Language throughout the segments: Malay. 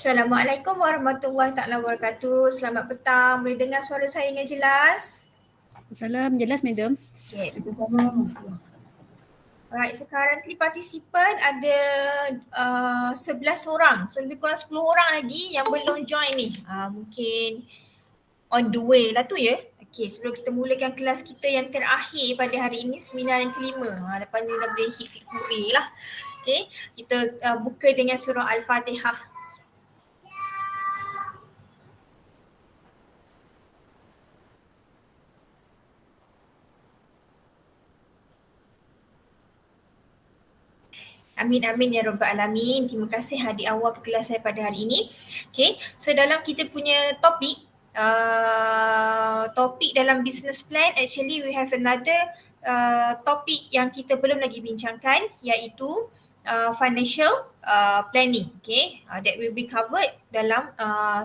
Assalamualaikum warahmatullahi taala wabarakatuh. Selamat petang. Boleh dengar suara saya dengan jelas? Salam, jelas madam. Okey. Alright, sekarang ni partisipan ada 11 orang. So lebih kurang 10 orang lagi yang belum join ni. Mungkin on the way lah tu ya. Okey, sebelum kita mulakan kelas kita yang terakhir pada hari ini, seminar yang kelima. Lepas ni dah boleh hit huri lah. Okey, kita buka dengan surah Al-Fatihah. Amin amin ya rabbal alamin. Terima kasih hadir awal ke kelas saya pada hari ini. Okay, so dalam kita punya topik dalam business plan, actually we have another topik yang kita belum lagi bincangkan, iaitu financial planning. Okay, that will be covered dalam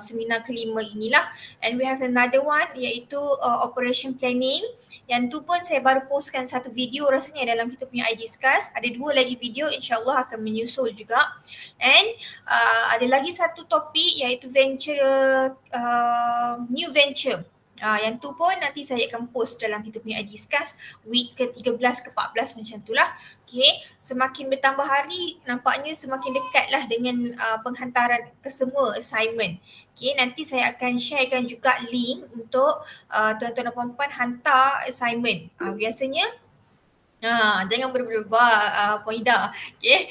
seminar kelima inilah. And we have another one, iaitu operation planning. Yang tu pun saya baru postkan satu video rasanya dalam kita punya iDiscuss. Ada dua lagi video, insyaAllah akan menyusul juga. And ada lagi satu topik iaitu new venture. Yang tu pun nanti saya akan post dalam kita punya iDiscuss week ke-13 ke-14 macam tu lah. Okay, semakin bertambah hari nampaknya semakin dekatlah dengan penghantaran kesemua assignment. Okay, nanti saya akan sharekan juga link untuk tuan-tuan dan puan-puan hantar assignment. Biasanya jangan berdebar Puan Ida. Okay.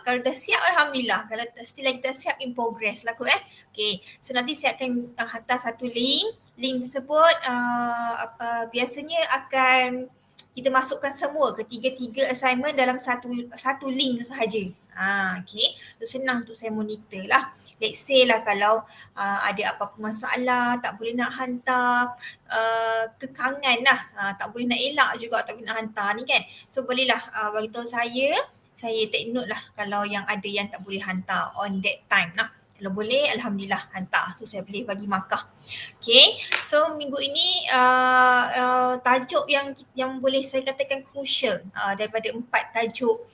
Kalau dah siap Alhamdulillah. Kalau still lagi tak siap, in progress lah kot Okay. So nanti saya akan hantar satu link. Link tersebut biasanya akan kita masukkan semua ketiga-tiga assignment dalam satu link sahaja. Okay. So senang untuk saya monitor lah. Let's say lah kalau ada apa-apa masalah, tak boleh nak hantar, kekangan lah, tak boleh nak elak juga, tak boleh nak hantar ni kan. So bolehlah beritahu saya take note lah kalau yang ada yang tak boleh hantar on that time lah. Kalau boleh, Alhamdulillah hantar. So saya boleh bagi markah. Okay, so minggu ini tajuk yang boleh saya katakan crucial daripada 4 tajuk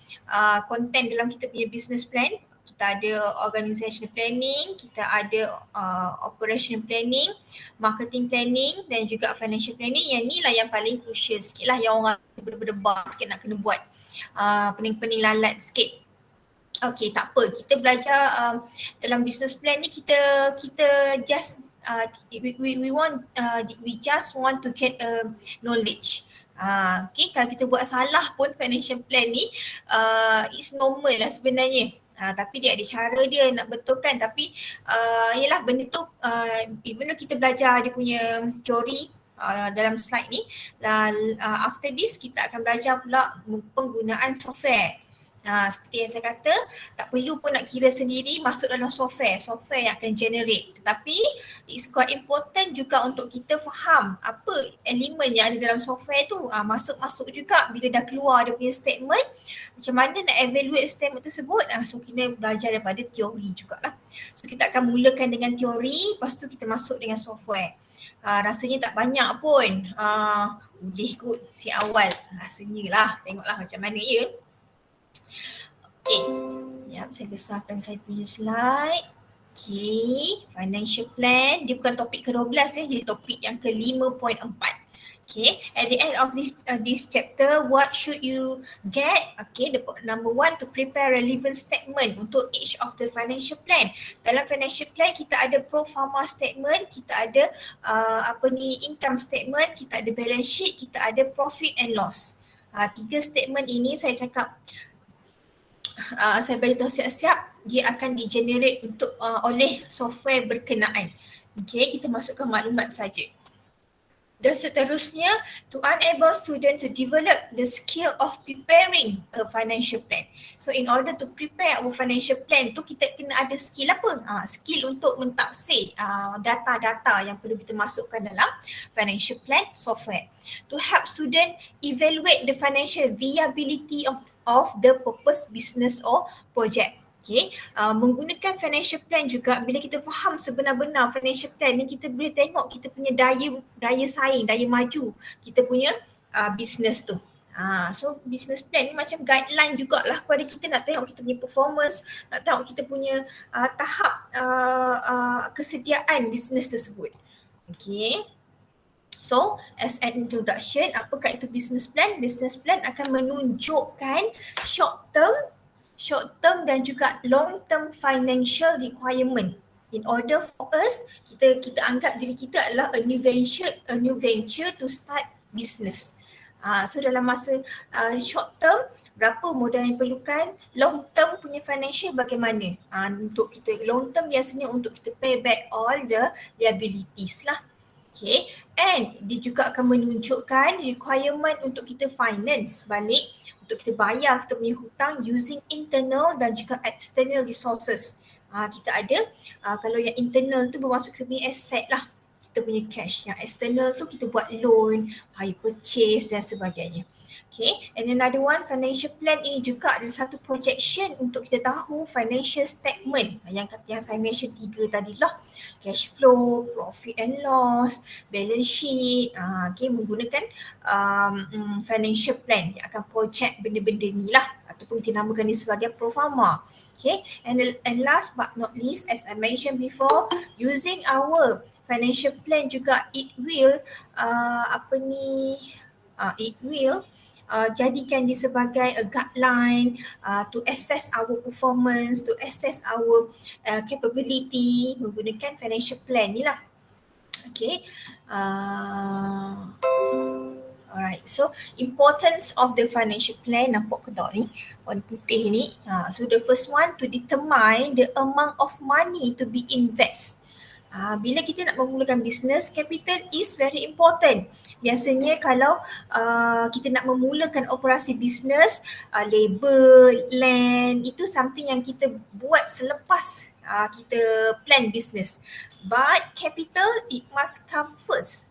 konten dalam kita punya business plan. Kita ada organizational planning, kita ada operation planning, marketing planning dan juga financial planning. Yang ni lah yang paling crucial sikit lah, yang orang berdebar sikit nak kena buat. Pening-pening lalat sikit. Okay, tak apa. Kita belajar dalam business plan ni kita just we just want to get knowledge. Okay, kalau kita buat salah pun financial plan ni it's normal lah sebenarnya. Tapi dia ada cara dia nak betulkan, tapi yelah benda tu even though kita belajar dia punya teori dalam slide ni, after this kita akan belajar pula penggunaan software. Seperti yang saya kata, tak perlu pun nak kira sendiri, masuk dalam software yang akan generate. Tetapi it's quite important juga untuk kita faham apa elemen yang ada dalam software tu. Masuk juga bila dah keluar dia punya statement, macam mana nak evaluate statement tersebut. So kita belajar daripada teori jugalah. So kita akan mulakan dengan teori, lepas tu kita masuk dengan software. Rasanya tak banyak pun, boleh kot si awal rasanya lah, tengoklah macam mana ya. Okay, saya besarkan saya punya slide. Okay, financial plan, dia bukan topik ke-12 ya, jadi topik yang ke-5.4. Okay, at the end of this chapter, what should you get? Okay, number 1, to prepare relevant statement untuk each of the financial plan. Dalam financial plan kita ada pro forma statement, kita ada income statement, kita ada balance sheet, kita ada profit and loss. 3 statement ini saya cakap saya beritahu siap-siap dia akan di-generate oleh software berkenaan. Okay, kita masukkan maklumat saja. Dan seterusnya, to enable student to develop the skill of preparing a financial plan. So in order to prepare our financial plan tu, kita kena ada skill apa? Skill untuk mentaksir data-data yang perlu kita masukkan dalam financial plan software. To help student evaluate the financial viability of the purpose business or project. Okay, menggunakan financial plan juga, bila kita faham sebenar-benar financial plan ni, kita boleh tengok kita punya daya saing, daya maju kita punya business tu. So business plan ni macam guideline jugalah kepada kita nak tengok kita punya performance, nak tengok kita punya tahap kesediaan bisnes tersebut. Okay. So as an introduction, apakah itu business plan? Business plan akan menunjukkan short term dan juga long term financial requirement. In order for us, kita anggap diri kita adalah a new venture to start business. So dalam masa short term, berapa modal yang diperlukan, long term punya financial bagaimana. Untuk kita long term biasanya untuk kita pay back all the liabilities lah. Okay, and dia juga akan menunjukkan requirement untuk kita finance balik, untuk kita bayar kita punya hutang using internal dan juga external resources. Kita ada, kalau yang internal tu bermaksud kita punya asset lah, kita punya cash. Yang external tu kita buat loan, hire purchase dan sebagainya. Okay, and another one, financial plan ini juga adalah satu projection untuk kita tahu financial statement. Yang saya mention 3 tadi lah. Cash flow, profit and loss, balance sheet. Okay, menggunakan financial plan yang akan project benda-benda ni lah. Ataupun kita namakan ni sebagai pro forma. Okay, and last but not least, as I mentioned before, using our financial plan juga it will jadikan dia sebagai a guideline to assess our performance, to assess our capability menggunakan financial plan ni lah. Okay. Alright, so importance of the financial plan, nampak ke tak ni warna putih ni. So the first one, to determine the amount of money to be invest. Bila kita nak memulakan business, capital is very important. Biasanya kalau kita nak memulakan operasi business, labor, land, itu something yang kita buat selepas kita plan business. But capital, it must come first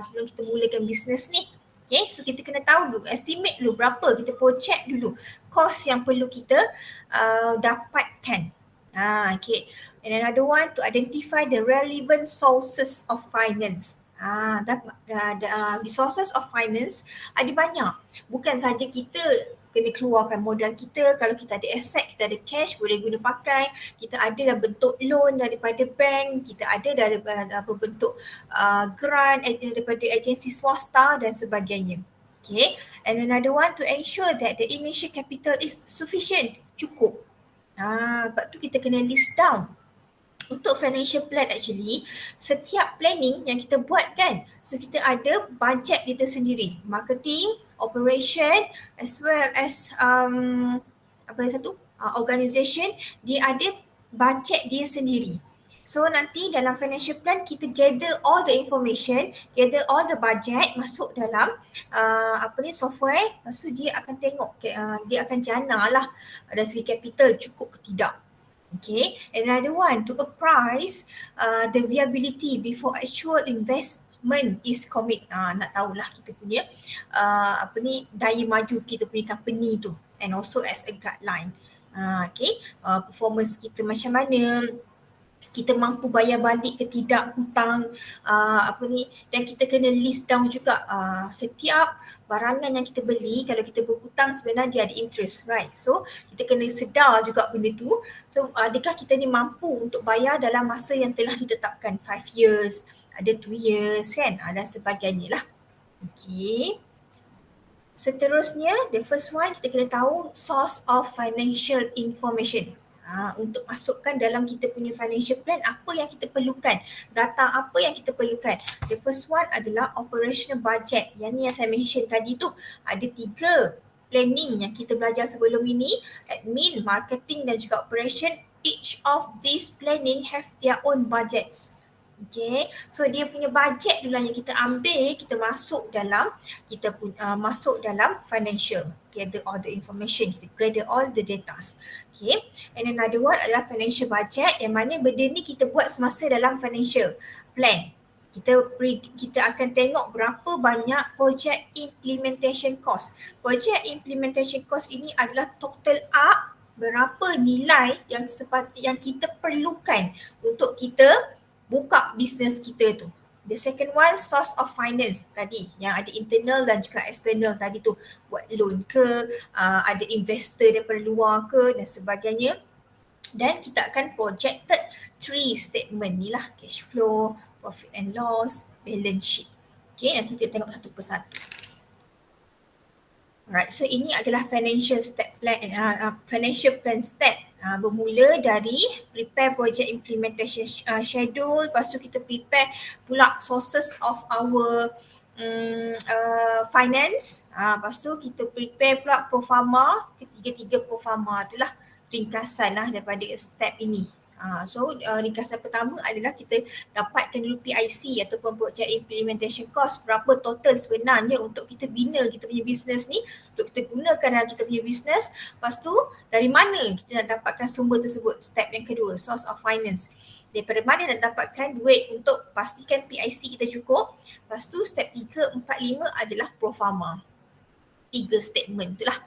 sebelum kita mulakan business ni. Okay, so kita kena tahu dulu, estimate dulu berapa, kita project dulu cost yang perlu kita dapatkan. Okay, and another one, to identify the relevant sources of finance. The sources of finance ada banyak. Bukan saja kita kena keluarkan modal kita, kalau kita ada aset, kita ada cash, boleh guna pakai. Kita ada dalam bentuk loan daripada bank, kita ada dalam bentuk grant daripada agensi swasta dan sebagainya. Okay, and another one, to ensure that the initial capital is sufficient, cukup. Sebab tu kita kena list down. Untuk financial plan actually, setiap planning yang kita buat kan, so kita ada budget kita sendiri. Marketing, operation as well as organisation, dia ada budget dia sendiri. So nanti dalam financial plan kita gather all the information, gather all the budget, masuk dalam software. Lepas tu dia akan tengok, dia akan jana lah dari segi capital cukup ke tidak. Okay, another one, to appraise the viability before actual investment is commit. Nak tahulah kita punya daya maju kita punya company tu, and also as a guideline. Okay, performance kita macam mana, kita mampu bayar balik ke tidak hutang, dan kita kena list down juga setiap barangan yang kita beli. Kalau kita berhutang sebenarnya dia ada interest, right? So kita kena sedar juga benda tu. So adakah kita ni mampu untuk bayar dalam masa yang telah ditetapkan, 5 years, ada 2 years kan, dan sebagainya lah. Okay. Seterusnya, the first one, kita kena tahu source of financial information. Untuk masukkan dalam kita punya financial plan, apa yang kita perlukan, data apa yang kita perlukan. The first one adalah operational budget. Yang ni yang saya mention tadi tu, ada 3 planning yang kita belajar sebelum ini, admin, marketing dan juga operation. Each of these planning have their own budgets. Okay, so dia punya budget dulu yang kita ambil, kita masuk dalam financial, gather all the information, kita gather all the data. Okay, and another one adalah financial budget, yang mana benda ni kita buat semasa dalam financial plan. Kita akan tengok berapa banyak project implementation cost. Project implementation cost ini adalah total up berapa nilai yang kita perlukan untuk kita buka bisnes kita tu. The second one, source of finance tadi yang ada internal dan juga external tadi tu, buat loan ke, ada investor daripada luar ke dan sebagainya. Dan kita akan projected 3 statement ni lah, cash flow, profit and loss, balance sheet. Okay, nanti kita tengok satu persatu. Alright, so ini adalah financial financial plan step. Bermula dari prepare project implementation schedule, lepas tu kita prepare pula sources of our finance, lepas tu kita prepare pula pro forma, ketiga-tiga pro forma tu lah ringkasan lah daripada step ini. So ringkasan pertama adalah kita dapatkan dulu PIC ataupun project implementation cost, berapa total sebenarnya untuk kita bina kita punya business ni, untuk kita gunakan dalam kita punya business. Lepas tu dari mana kita nak dapatkan sumber tersebut. Step yang kedua, source of finance, daripada mana nak dapatkan duit untuk pastikan PIC kita cukup. Lepas tu step 3, 4, 5 adalah pro forma. 3 statement tu lah.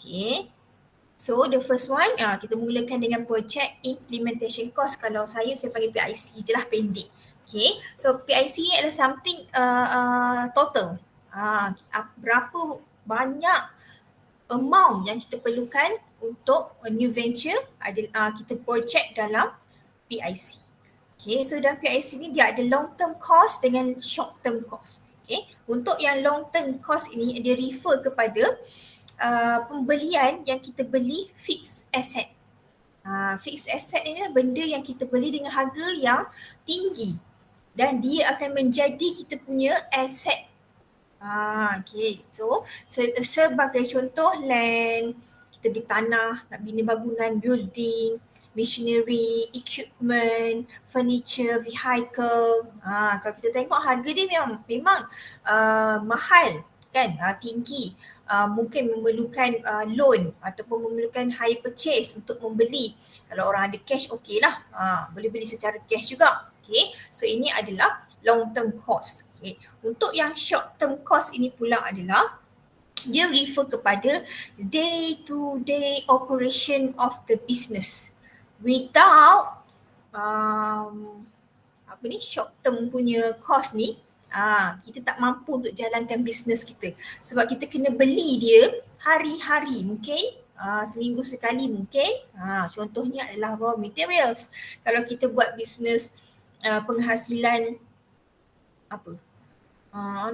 Okay. So the first one, kita mulakan dengan project implementation cost. Kalau saya panggil PIC je lah, pendek. Okay, so PIC adalah something total. Berapa banyak amount yang kita perlukan untuk a new venture, kita project dalam PIC. Okay, so dalam PIC ni dia ada long term cost dengan short term cost. Okay, untuk yang long term cost ini dia refer kepada pembelian yang kita beli fixed asset. Fixed asset ini adalah benda yang kita beli dengan harga yang tinggi dan dia akan menjadi kita punya asset. Okay, so sebagai contoh land, kita beli tanah, nak bina bangunan, building, machinery, equipment, furniture, vehicle. Kalau kita tengok harga dia memang mahal kan, tinggi. Mungkin memerlukan loan ataupun memerlukan hire purchase untuk membeli. Kalau orang ada cash, okey lah. Boleh beli secara cash juga. Okay, so ini adalah long term cost. Okay. Untuk yang short term cost ini pula adalah dia refer kepada day to day operation of the business. Without short term punya cost ni, kita tak mampu untuk jalankan bisnes kita sebab kita kena beli dia hari-hari, mungkin seminggu sekali mungkin. Contohnya adalah raw materials. Kalau kita buat bisnes penghasilan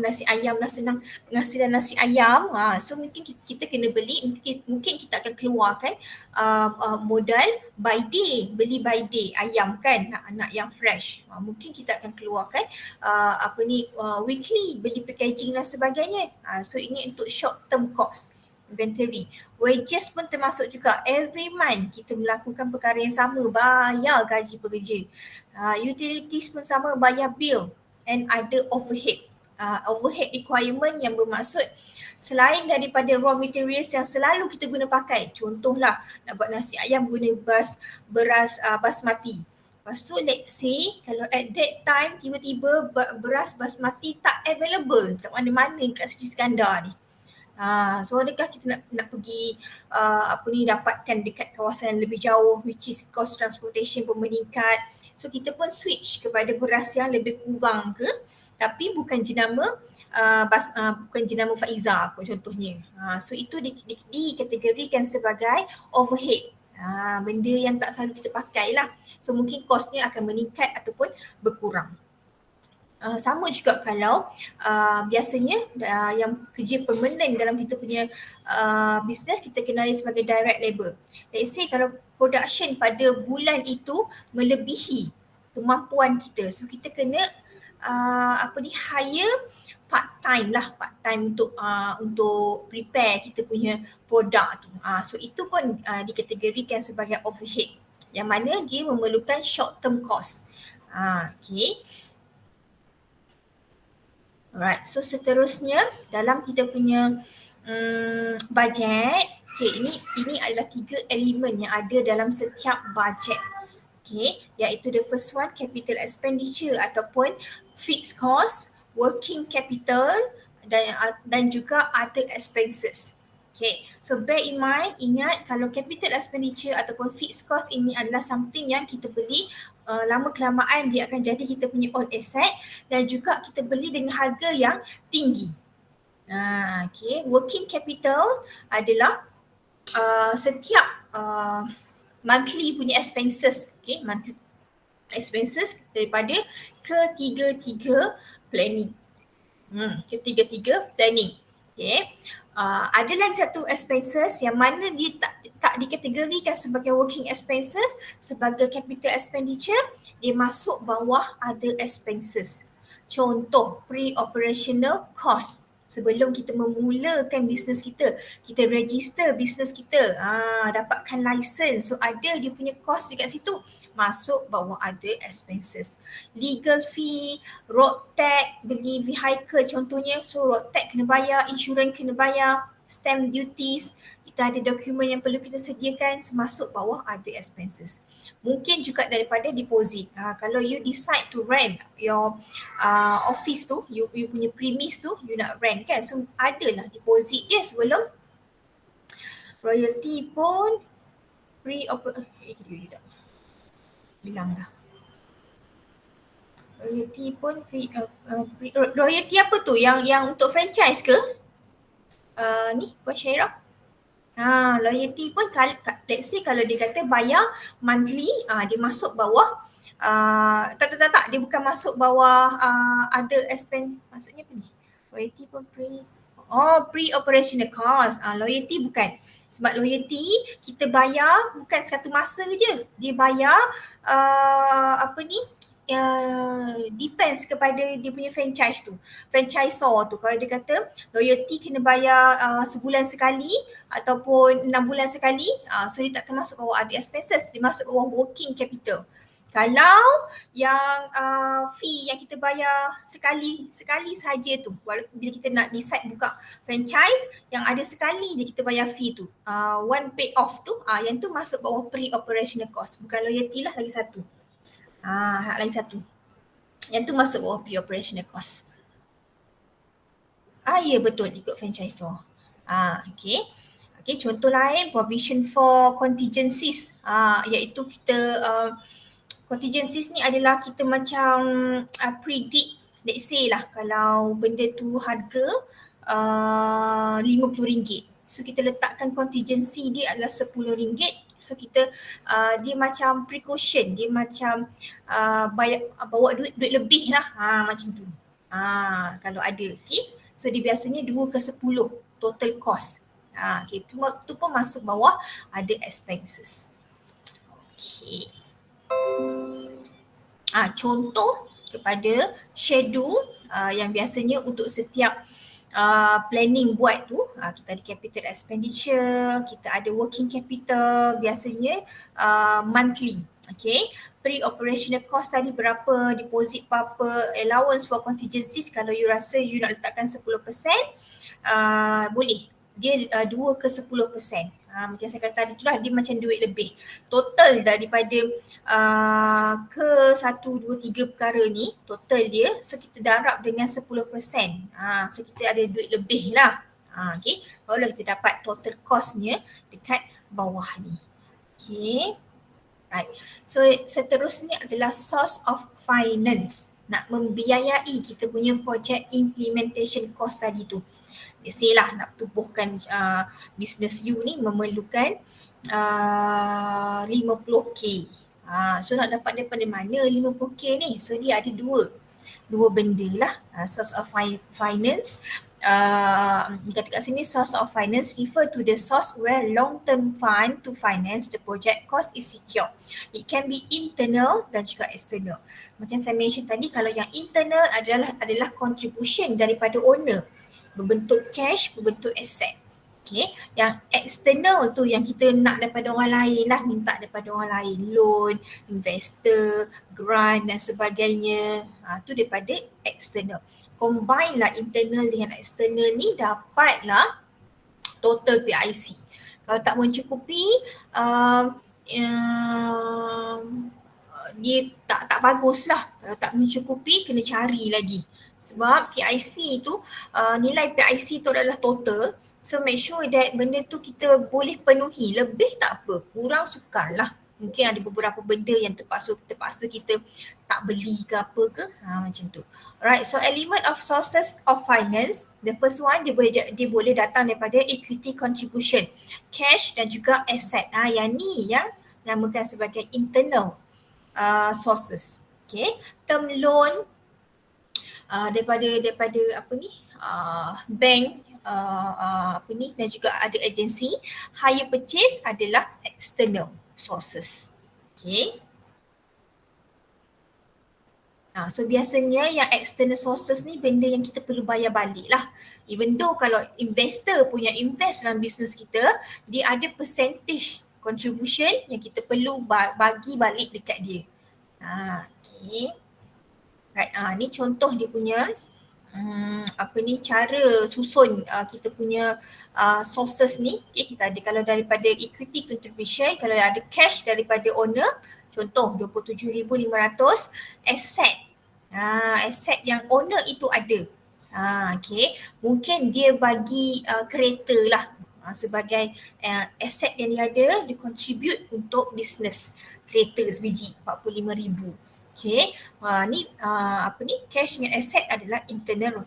nasi ayam lah, senang penghasilan nasi ayam, so mungkin kita kena beli, mungkin kita akan keluarkan modal by day, beli by day ayam kan, nak yang fresh. Mungkin kita akan keluarkan weekly, beli packaging dan sebagainya. So ini untuk short term cost, inventory. Wages pun termasuk juga. Every month kita melakukan perkara yang sama, bayar gaji pekerja. Utilities pun sama, bayar bill and other overhead. Overhead requirement yang bermaksud selain daripada raw materials yang selalu kita guna pakai. Contohlah nak buat nasi ayam guna beras basmati. Lepas tu let's say kalau at that time tiba-tiba beras basmati tak available kat mana-mana kat Sri Skandar ni. So adakah kita nak pergi dapatkan dekat kawasan yang lebih jauh, which is cost transportation pun meningkat. So kita pun switch kepada beras yang lebih kurang ke, tapi bukan jenama bukan jenama Faiza contohnya. So itu dikategorikan sebagai overhead. Benda yang tak selalu kita pakai lah. So mungkin kosnya akan meningkat ataupun berkurang. Sama juga kalau biasanya yang kerja permanent dalam kita punya bisnes kita kenali sebagai direct labor. Let's say kalau production pada bulan itu melebihi kemampuan kita, so kita kena hire part time untuk prepare kita punya produk tu. So itu pun dikategorikan sebagai overhead yang mana dia memerlukan short term cost. Okay. Alright, so seterusnya dalam kita punya budget, okay, ini adalah 3 elemen yang ada dalam setiap budget. Okay, iaitu the first one, capital expenditure ataupun fixed cost, working capital dan juga other expenses. Okay, so bear in mind, ingat kalau capital expenditure ataupun fixed cost ini adalah something yang kita beli lama kelamaan dia akan jadi kita punya own asset dan juga kita beli dengan harga yang tinggi. Okay, working capital adalah setiap monthly punya expenses, okay, monthly expenses daripada ketiga-tiga planning. Ketiga-tiga planning. Okay. Ada lagi satu expenses yang mana dia tak dikategorikan sebagai working expenses, sebagai capital expenditure, dia masuk bawah other expenses. Contoh, pre-operational cost. Sebelum kita memulakan bisnes kita register bisnes kita, dapatkan license, so ada dia punya cost dekat situ, masuk bawah other expenses. Legal fee, road tax, beli vehicle contohnya, so road tax kena bayar, insurans kena bayar, stamp duties, kita ada dokumen yang perlu kita sediakan, so masuk bawah other expenses. Mungkin juga daripada deposit. Kalau you decide to rent your office tu, you punya premise tu, you nak rent kan, so adalah deposit dia sebelum. Royalty pun hilang dah. Royalty pun royalty apa tu? Yang untuk franchise ke? Ni Puan Syairah. Loyalty pun let's say kalau dia kata bayar monthly, dia masuk bawah tak, dia bukan masuk bawah other expense. Maksudnya apa ni? Loyalty pun pre-operational cost. Loyalty bukan. Sebab loyalty kita bayar bukan satu masa je. Dia bayar depends kepada dia punya franchise tu. Franchisor tu kalau dia kata loyalty kena bayar sebulan sekali ataupun 6 bulan sekali, so dia tak termasuk bawah other expenses, dia masuk bawah working capital. Kalau yang fee yang kita bayar sekali saja tu, bila kita nak decide buka franchise yang ada sekali je kita bayar fee tu, one paid off tu, yang tu masuk bawah pre-operational cost, bukan loyalty lah, lagi satu. Lagi satu. Yang tu masuk bawah pre-operational cost. Ya betul, ikut franchisor. Okay. Okay, contoh lain, provision for contingencies. Iaitu kita contingencies ni adalah kita macam predict, let's say lah kalau benda tu harga RM50. So kita letakkan contingency dia adalah RM10. So kita dia macam precaution, dia macam bawa duit lebih lah, macam tu. Kalau ada, okay. So dia biasanya 2/10 total cost. Okay, tu pun masuk bawah ada expenses. Okay. Contoh kepada schedule yang biasanya untuk setiap planning buat tu, kita ada capital expenditure, kita ada working capital, biasanya monthly. Okay, pre-operational cost tadi berapa, deposit berapa, allowance for contingencies kalau you rasa you nak letakkan 10%, boleh. Dia 2/10%. Macam saya kata tadi itulah, dia macam duit lebih. Total daripada ke 1, 2, 3 perkara ni, total dia, so kita darab dengan 10%. So kita ada duit lebih lah. Okay, barulah kita dapat total costnya dekat bawah ni. Okay, right. So seterusnya adalah source of finance. Nak membiayai kita punya project implementation cost tadi tu. Let's say lah nak tubuhkan business you ni memerlukan 50k. So nak dapat daripada mana 50k ni? So dia ada dua benda lah. Source of finance. Kata kat sini source of finance refer to the source where long-term fund to finance the project cost is secure. It can be internal dan juga external. Macam saya mention tadi, kalau yang internal adalah contribution daripada owner, berbentuk cash, berbentuk aset. Okay, yang external tu yang kita nak daripada orang lain lah, minta daripada orang lain, loan, investor, grant dan sebagainya, tu daripada external. Combine lah internal dengan external ni, dapatlah total PIC. Kalau tak mencukupi, dia tak bagus lah. Kalau tak mencukupi, kena cari lagi. Sebab PIC tu, nilai PIC tu adalah total. So make sure that benda tu kita boleh penuhi. Lebih tak apa, kurang sukarlah. Mungkin ada beberapa benda yang terpaksa kita tak beli ke apa ke. Macam tu. Alright, so element of sources of finance. The first one dia boleh datang daripada equity contribution, cash dan juga asset. Yang ni yang namakan sebagai internal sources. Okay, term loan daripada apa ni, bank, apa ni, dan juga ada agensi. Hire purchase adalah external sources. Okay. So biasanya yang external sources ni benda yang kita perlu bayar balik lah. Even though kalau investor punya invest dalam business kita, dia ada percentage contribution yang kita perlu bagi balik dekat dia. Okay. Right, ni contoh dia punya apa ni, cara susun kita punya sources ni. Okay, kita ada kalau daripada equity contribution, kalau ada cash daripada owner, contoh 27,500, asset. Asset yang owner itu ada. Okay, mungkin dia bagi kereta lah sebagai asset yang dia ada, dia contribute untuk business kereta sebiji 45,000. Okay, ni apa ni, cash dengan asset adalah internal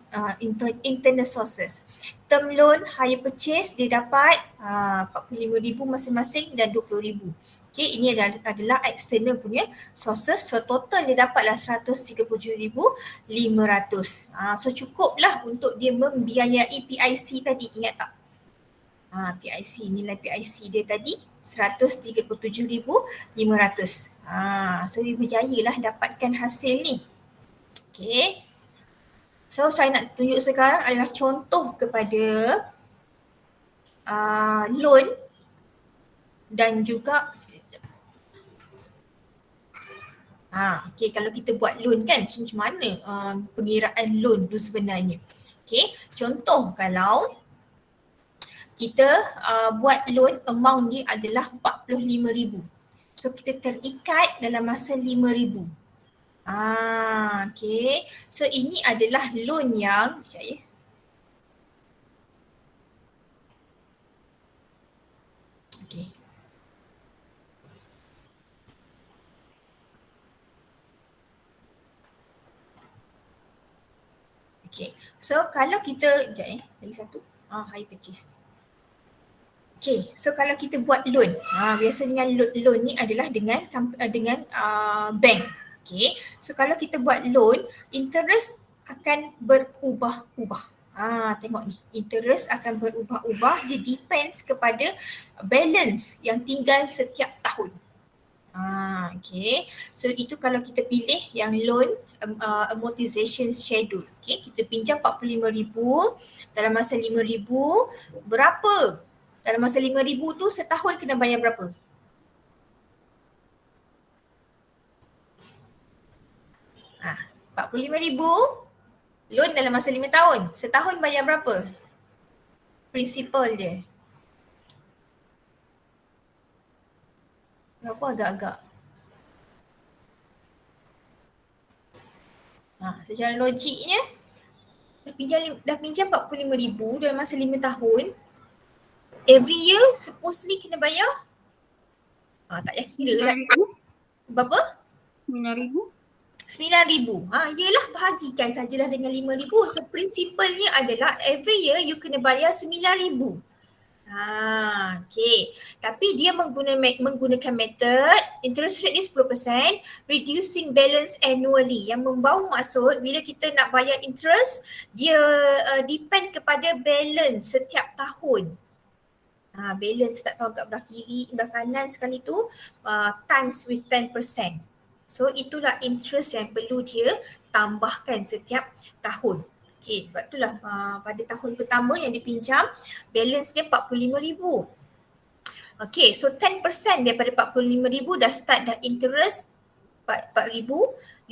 sources. Term loan, hire purchase dia dapat 45,000 masing-masing dan 20,000. Okay, ini adalah external punya sources. So total dia dapatlah 137,500. So cukuplah untuk dia membiayai PIC tadi, ingat tak? PIC, nilai PIC dia tadi 137,500. So dia berjayalah dapatkan hasil ni. Okay. So saya nak tunjuk sekarang adalah contoh kepada loan dan juga okay, kalau kita buat loan kan, so macam mana pengiraan loan tu sebenarnya. Okay, contoh kalau kita buat loan, amount ni adalah 45,000. So kita terikat dalam masa 5,000. Okay. So ini adalah loan yang, sekejap ya. Okay. Okay. So kalau kita, sekejap ya, lagi satu. Hire purchase. Okay, so kalau kita buat loan, biasa dengan loan ni adalah dengan bank. Okay, so kalau kita buat loan, interest akan berubah-ubah. Tengok ni, interest akan berubah-ubah, dia depends kepada balance yang tinggal setiap tahun. Okay, so itu kalau kita pilih yang loan amortization schedule. Okay, kita pinjam 45,000 dalam masa 5,000, berapa? Dalam masa 5,000 tu setahun kena bayar berapa? Ah, 45,000 loan dalam masa 5 tahun. Setahun bayar berapa? Principal je. Berapa agak-agak? Secara logiknya dah pinjam 45,000 dalam masa 5 tahun. Every year supposedly kena bayar? Tak payah kira lah. Berapa? 9,000. 9,000. Yelah, bahagikan sajalah dengan 5,000. So prinsipalnya adalah every year you kena bayar 9,000. Okay. Tapi dia menggunakan method interest rate ni 10%, reducing balance annually. Yang membawa maksud bila kita nak bayar interest, dia depend kepada balance setiap tahun. Balance tak tahu kat belah kiri, belah kanan sekali tu, times with 10%. So itulah interest yang perlu dia tambahkan setiap tahun. Okay, sebab itulah pada tahun pertama yang dipinjam, balance dia 45,000. Okay, so 10% daripada 45,000 dah start dah interest 4,500.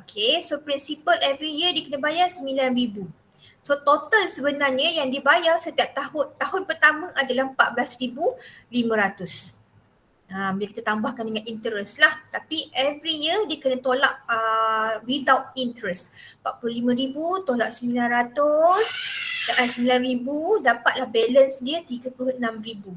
Okay, so principal every year dia kena bayar 9,000. So total sebenarnya yang dibayar setiap tahun pertama adalah 14,500. Bila kita tambahkan dengan interest lah. Tapi every year dia kena tolak without interest. 45,000 tolak 900, 9,000 dapatlah balance dia 36,000.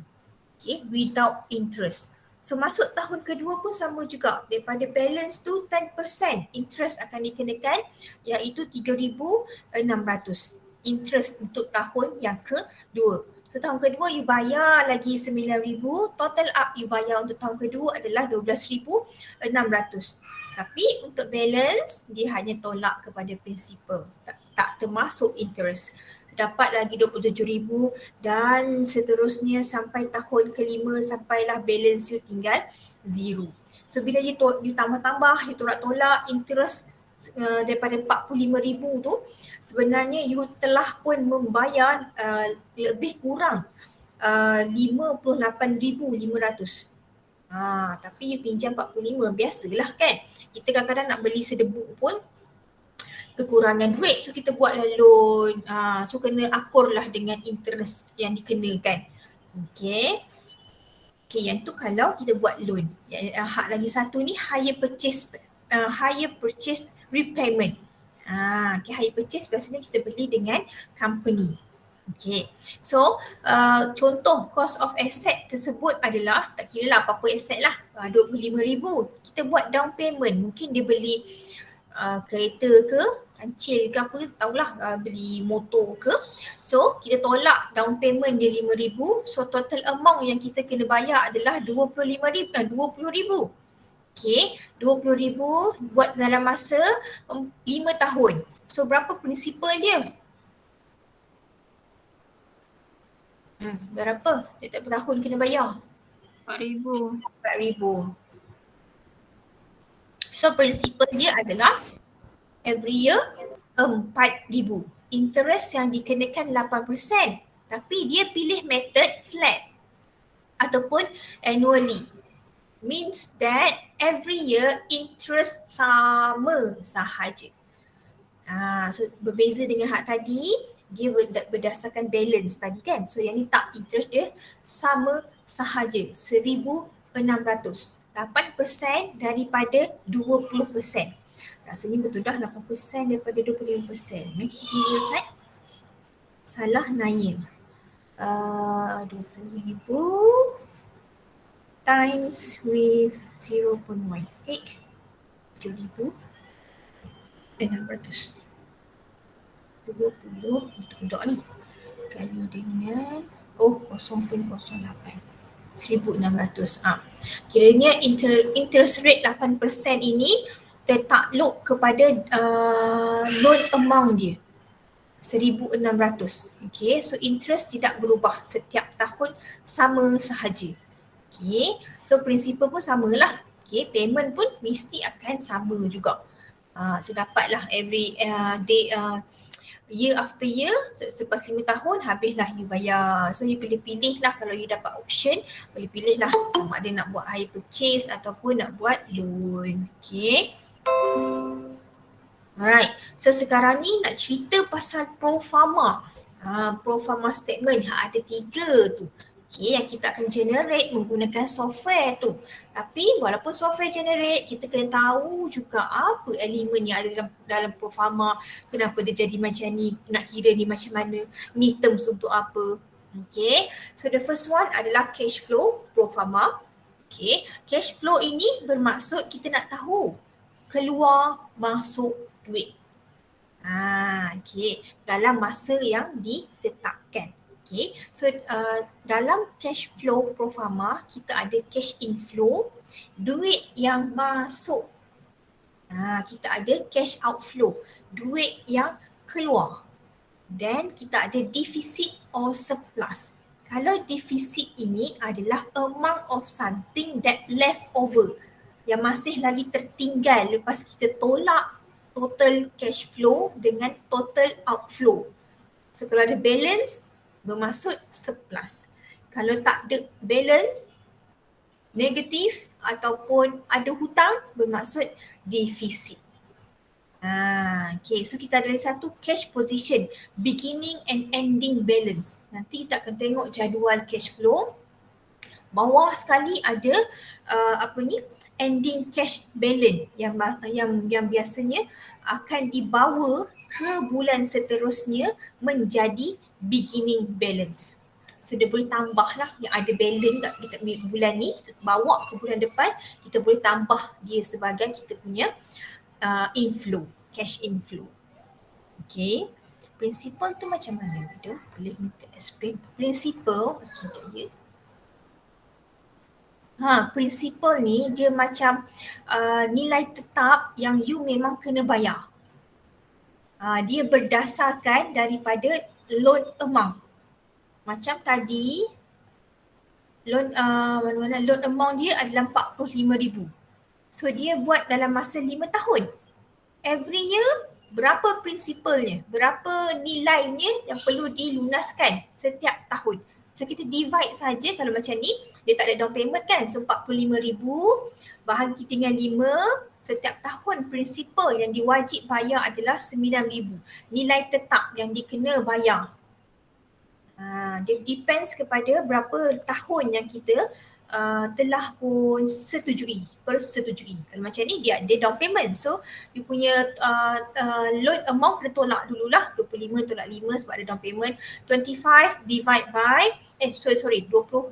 Okay, without interest. So masuk tahun kedua pun sama juga. Daripada balance tu 10% interest akan dikenakan, iaitu 3,600. Interest untuk tahun yang kedua. So tahun kedua you bayar lagi 9,000, total up you bayar untuk tahun kedua adalah 12,600. Tapi untuk balance dia hanya tolak kepada principal, tak termasuk interest. Dapat lagi 27,000 dan seterusnya sampai tahun kelima, sampailah balance you tinggal zero. So bila you tambah-tambah, you tolak-tolak interest daripada 45,000 tu, sebenarnya you telah pun membayar lebih kurang 58,500. Tapi you pinjam 45, biasalah kan. Kita kadang-kadang nak beli sedebuk pun kekurangan duit, so kita buatlah loan. So kena akurlah dengan interest yang dikenakan. Okay, yang tu kalau kita buat loan. Hak lagi satu ni hire purchase repayment. Hire purchase biasanya kita beli dengan company. Okay, so contoh cost of asset tersebut adalah, tak kira lah apa-apa asset lah, 25,000. Kita buat down payment, mungkin dia beli kereta ke, kancil ke apa, tahulah, beli motor ke. So kita tolak down payment dia 5,000, so total amount yang kita kena bayar adalah 20,000. Okay, 20,000 buat dalam masa 5 tahun. So berapa prinsipal dia? Berapa setiap tahun kena bayar? 4,000. 4,000. So prinsipal dia adalah every year 4,000. Interest yang dikenakan 8%. Tapi dia pilih method flat ataupun annually. Means that every year interest sama sahaja. So berbeza dengan hak tadi, dia berdasarkan balance tadi kan. So yang ni tak, interest dia sama sahaja, 1,600. 8% daripada 20%. Rasanya betul dah 8% daripada 25%. Mari kita kira Ustaz. Salah naya. 20,000 times with 0.18. 7,600. 20 betul-betul ni. Kali dengan 0.08. 1,600. Kiranya interest rate 8% ini tertakluk kepada loan amount dia 1,600. Okay, so interest tidak berubah setiap tahun, sama sahaja. Okay, so prinsipal pun samalah. Okay, payment pun mesti akan sama juga. So dapatlah every day, year after year, selepas 5 tahun habislah you bayar. So you pilih-pilih lah, kalau you dapat option, boleh pilih lah sama ada nak buat hire purchase ataupun nak buat loan. Okay. Alright, so sekarang ni nak cerita pasal pro forma. Pro forma statement, ada 3 tu. Okay, yang kita akan generate menggunakan software tu. Tapi walaupun software generate, kita kena tahu juga apa elemen yang ada dalam pro forma, kenapa dia jadi macam ni, nak kira ni macam mana, ni terms untuk apa. Okay, so the first one adalah cash flow pro forma. Okay, cash flow ini bermaksud kita nak tahu keluar masuk duit. Okay, dalam masa yang ditetapkan. Okay, so dalam cash flow pro forma kita ada cash inflow, duit yang masuk. Kita ada cash outflow, duit yang keluar. Dan kita ada deficit or surplus. Kalau deficit ini adalah amount of something that left over, yang masih lagi tertinggal lepas kita tolak total cash flow dengan total outflow. So kalau ada balance, bermaksud surplus. Kalau tak ada balance, negatif ataupun ada hutang, bermaksud deficit. Okay, so kita ada satu cash position, beginning and ending balance. Nanti kita akan tengok jadual cash flow. Bawah sekali ada ending cash balance yang biasanya akan dibawa ke bulan seterusnya menjadi beginning balance. So dia boleh tambah lah yang ada balance kat bulan ni, kita bawa ke bulan depan, kita boleh tambah dia sebagai kita punya inflow, cash inflow. Okay. Prinsipal tu macam mana? Dia boleh minta explain. Prinsipal, sekejap ya. Prinsipal ni dia macam nilai tetap yang you memang kena bayar. Dia berdasarkan daripada loan amount. Macam tadi loan loan amount dia adalah 45,000. So dia buat dalam masa 5 tahun. Every year berapa prinsipalnya, berapa nilainya yang perlu dilunaskan setiap tahun. So kita divide saja kalau macam ni, dia tak ada down payment kan. So 45,000 bahagi dengan 5, setiap tahun prinsipal yang diwajib bayar adalah 9,000. Nilai tetap yang dikena bayar. Dia depends kepada berapa tahun yang kita telah pun persetujui. Kalau macam ni dia down payment. So you punya loan amount kena tolak dululah. 25 tolak 5 sebab ada down payment. 25 divide by 20,000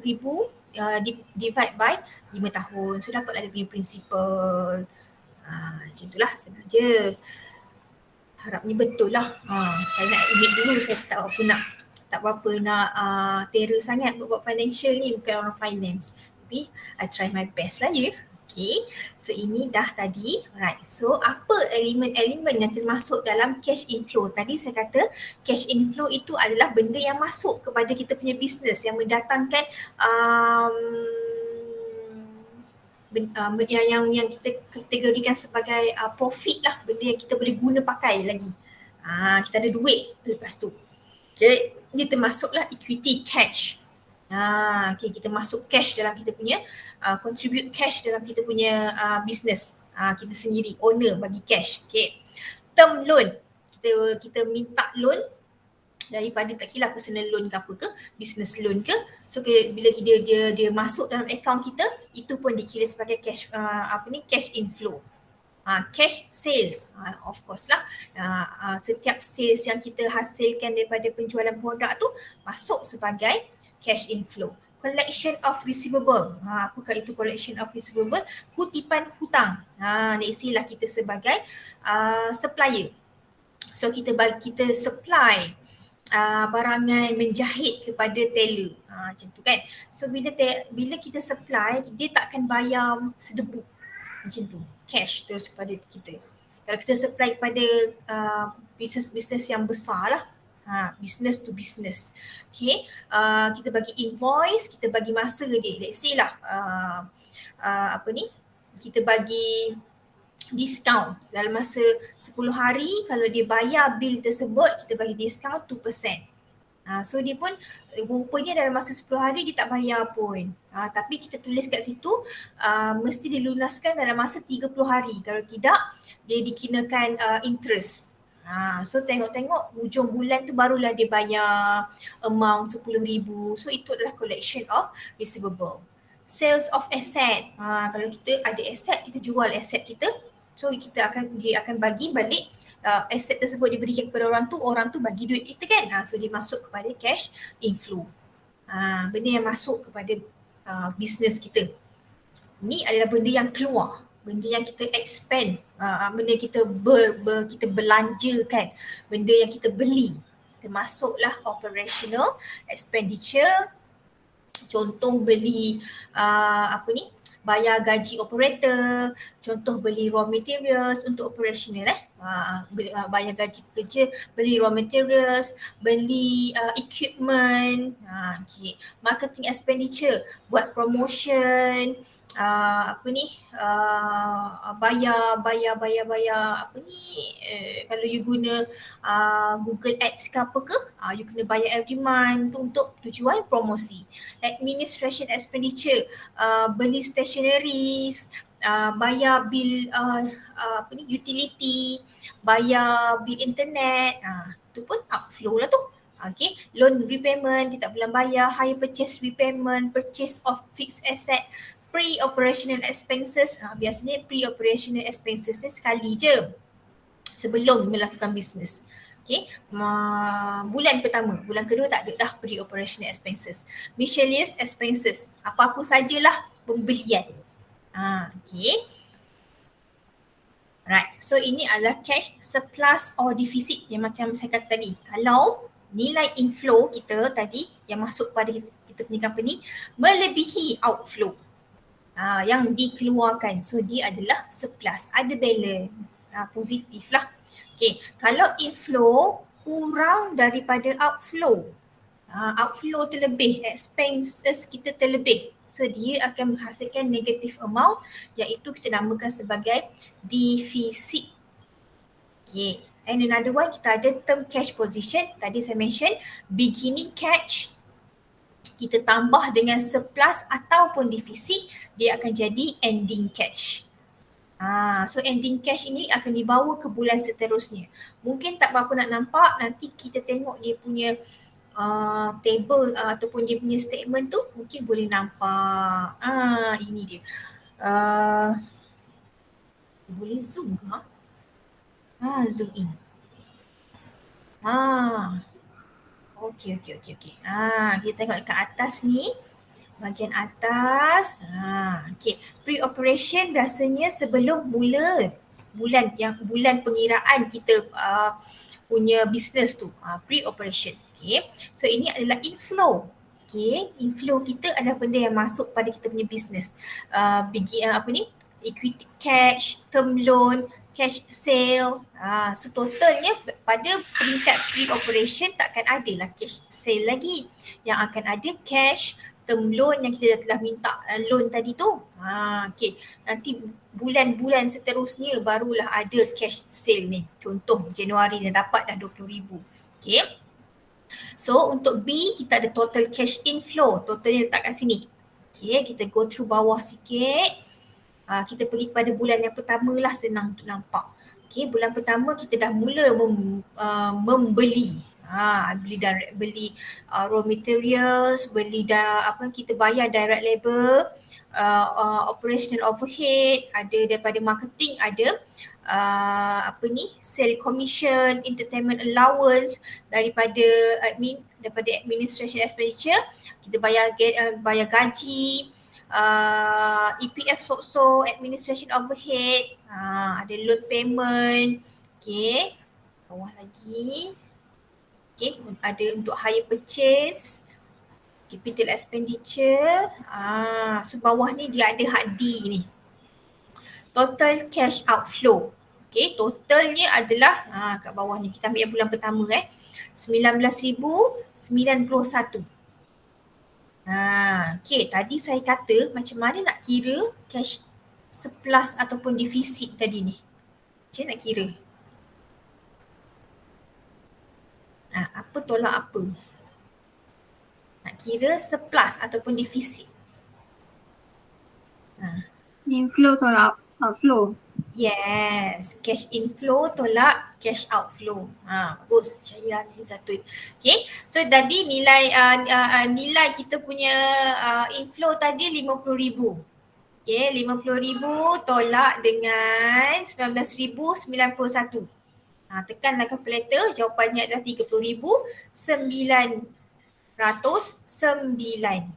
divide by 5 tahun. So dapatlah dia punya principal. Macam itulah, senang je. Harapnya betul lah. Saya nak admit dulu, saya tak berapa nak terror sangat buat financial ni, bukan orang finance. Tapi I try my best lah ya. Okay, so ini dah tadi. Alright, so apa elemen-elemen yang termasuk dalam cash inflow? Tadi saya kata cash inflow itu adalah benda yang masuk kepada kita punya business yang mendatangkan yang kita kategorikan sebagai profit lah, benda yang kita boleh guna pakai lagi. Kita ada duit lepas tu. Okay, dia termasuklah equity cash. Okay, kita masuk cash dalam kita punya contribute cash dalam kita punya business. Kita sendiri owner bagi cash. Okay, term loan, kita minta loan daripada tak kira personal loan ke apa ke, business loan ke. So bila dia masuk dalam account kita, itu pun dikira sebagai cash cash inflow. Cash sales, of course lah, setiap sales yang kita hasilkan daripada penjualan produk tu masuk sebagai cash inflow. Collection of receivable, apakah itu collection of receivable? Kutipan hutang. Let's say lah kita sebagai supplier. So kita supply barangan menjahit kepada tailor, macam tu kan. So bila kita supply, dia takkan bayar sedebu macam tu, cash terus kepada kita. Kalau kita supply kepada business yang besar lah, business to business, okay, kita bagi invoice, kita bagi masa dia. Let's say lah kita bagi diskaun dalam masa 10 hari. Kalau dia bayar bil tersebut, kita bagi diskaun 2%. So dia pun rupanya dalam masa 10 hari dia tak bayar pun. Tapi kita tulis kat situ mesti dilunaskan dalam masa 30 hari. Kalau tidak, dia dikenakan interest. So tengok-tengok hujung bulan tu barulah dia bayar amount 10,000. So itu adalah collection of receivable. Sales of asset. Kalau kita ada asset, kita jual asset kita. So dia akan bagi balik aset tersebut, diberikan kepada orang tu bagi duit kita kan. So dia masuk kepada cash inflow. Benda yang masuk kepada business kita. Ni adalah benda yang keluar, benda yang kita expand, benda yang kita kita belanjakan, benda yang kita beli. Termasuklah operational expenditure. Contoh beli bayar gaji operator, contoh beli raw materials untuk operational bayar gaji pekerja, beli raw materials, beli equipment, okay. Marketing expenditure, buat promotion, bayar kalau you guna Google Ads ke apa ke, you kena bayar every month untuk tujuan promosi. Administration expenditure, beli stationeries, bayar bil utility, bayar bil internet, tu pun outflow lah tu. Okay, loan repayment, dia tak bulan bayar, hire purchase repayment, purchase of fixed asset, pre-operational expenses. Biasanya pre-operational expenses ni sekali je sebelum melakukan bisnes. Okay, bulan pertama, bulan kedua tak ada dah pre-operational expenses. Miscellaneous expenses, apa-apa sajalah pembelian. Okay. Right, so ini adalah cash surplus or deficit yang macam saya kata tadi. Kalau nilai inflow kita tadi yang masuk pada kita punya company melebihi outflow yang dikeluarkan, so dia adalah surplus, ada balance, positif lah. Okay, kalau inflow kurang daripada outflow, outflow terlebih, expenses kita terlebih, so dia akan menghasilkan negative amount, iaitu kita namakan sebagai deficit. Okay, and another one kita ada term cash position. Tadi saya mention beginning cash kita tambah dengan surplus ataupun deficit, dia akan jadi ending cash. So ending cash ini akan dibawa ke bulan seterusnya. Mungkin tak berapa nak nampak, nanti kita tengok dia punya table ataupun dia punya statement tu mungkin boleh nampak. Ini dia. Boleh zoom ke? Zoom in. Okey. Kita tengok dekat atas ni. Bahagian atas. Okey. Pre-operation biasanya sebelum mula bulan pengiraan kita punya business tu. Pre-operation. Okey. So ini adalah inflow. Okay, inflow kita adalah benda yang masuk pada kita punya business. Equity cash, term loan, cash sale. So totalnya pada peringkat pre-operation takkan ada lah cash sale lagi. Yang akan ada cash, term loan yang kita telah minta loan tadi tu. Okay. Nanti bulan-bulan seterusnya barulah ada cash sale ni. Contoh Januari dah dapat dah 20,000. Okay. So untuk B kita ada total cash inflow. Totalnya letak kat sini. Okay, kita go through bawah sikit. Kita pergi kepada bulan yang pertama lah, senang untuk nampak. Okay, bulan pertama kita dah mula membeli. Beli raw materials, kita bayar direct labor, operational overhead, ada daripada marketing, ada sale commission, entertainment allowance, daripada administration expenditure, kita bayar gaji, EPF so administration overhead, ada loan payment, okay, bawah lagi, okay, ada untuk hire purchase, capital expenditure, so bawah ni dia ada had D ni, total cash outflow. Okay, totalnya adalah kat bawah ni, kita ambil yang bulan pertama 19,091. Okay, tadi saya kata macam mana nak kira cash surplus ataupun deficit tadi ni. Macam nak kira? Apa tolak apa? Nak kira surplus ataupun deficit. Inflow tolak outflow. Yes, cash inflow tolak cash outflow. Bagus, Syahira Nizatun. Okay, so tadi nilai kita punya inflow tadi 50,000. Okay, 50,000 tolak dengan 19,091. Tekanlah calculator, jawapannya adalah 30,909.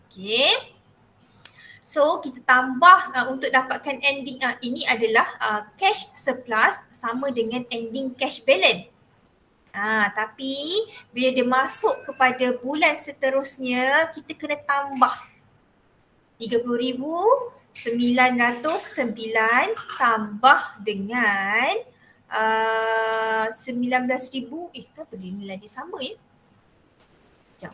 Okay. So kita tambah untuk dapatkan ending, ini adalah cash surplus sama dengan ending cash balance. Tapi bila dia masuk kepada bulan seterusnya, kita kena tambah 30,909 tambah dengan 19,000. Kenapa dia nilai dia sama ya? Sekejap.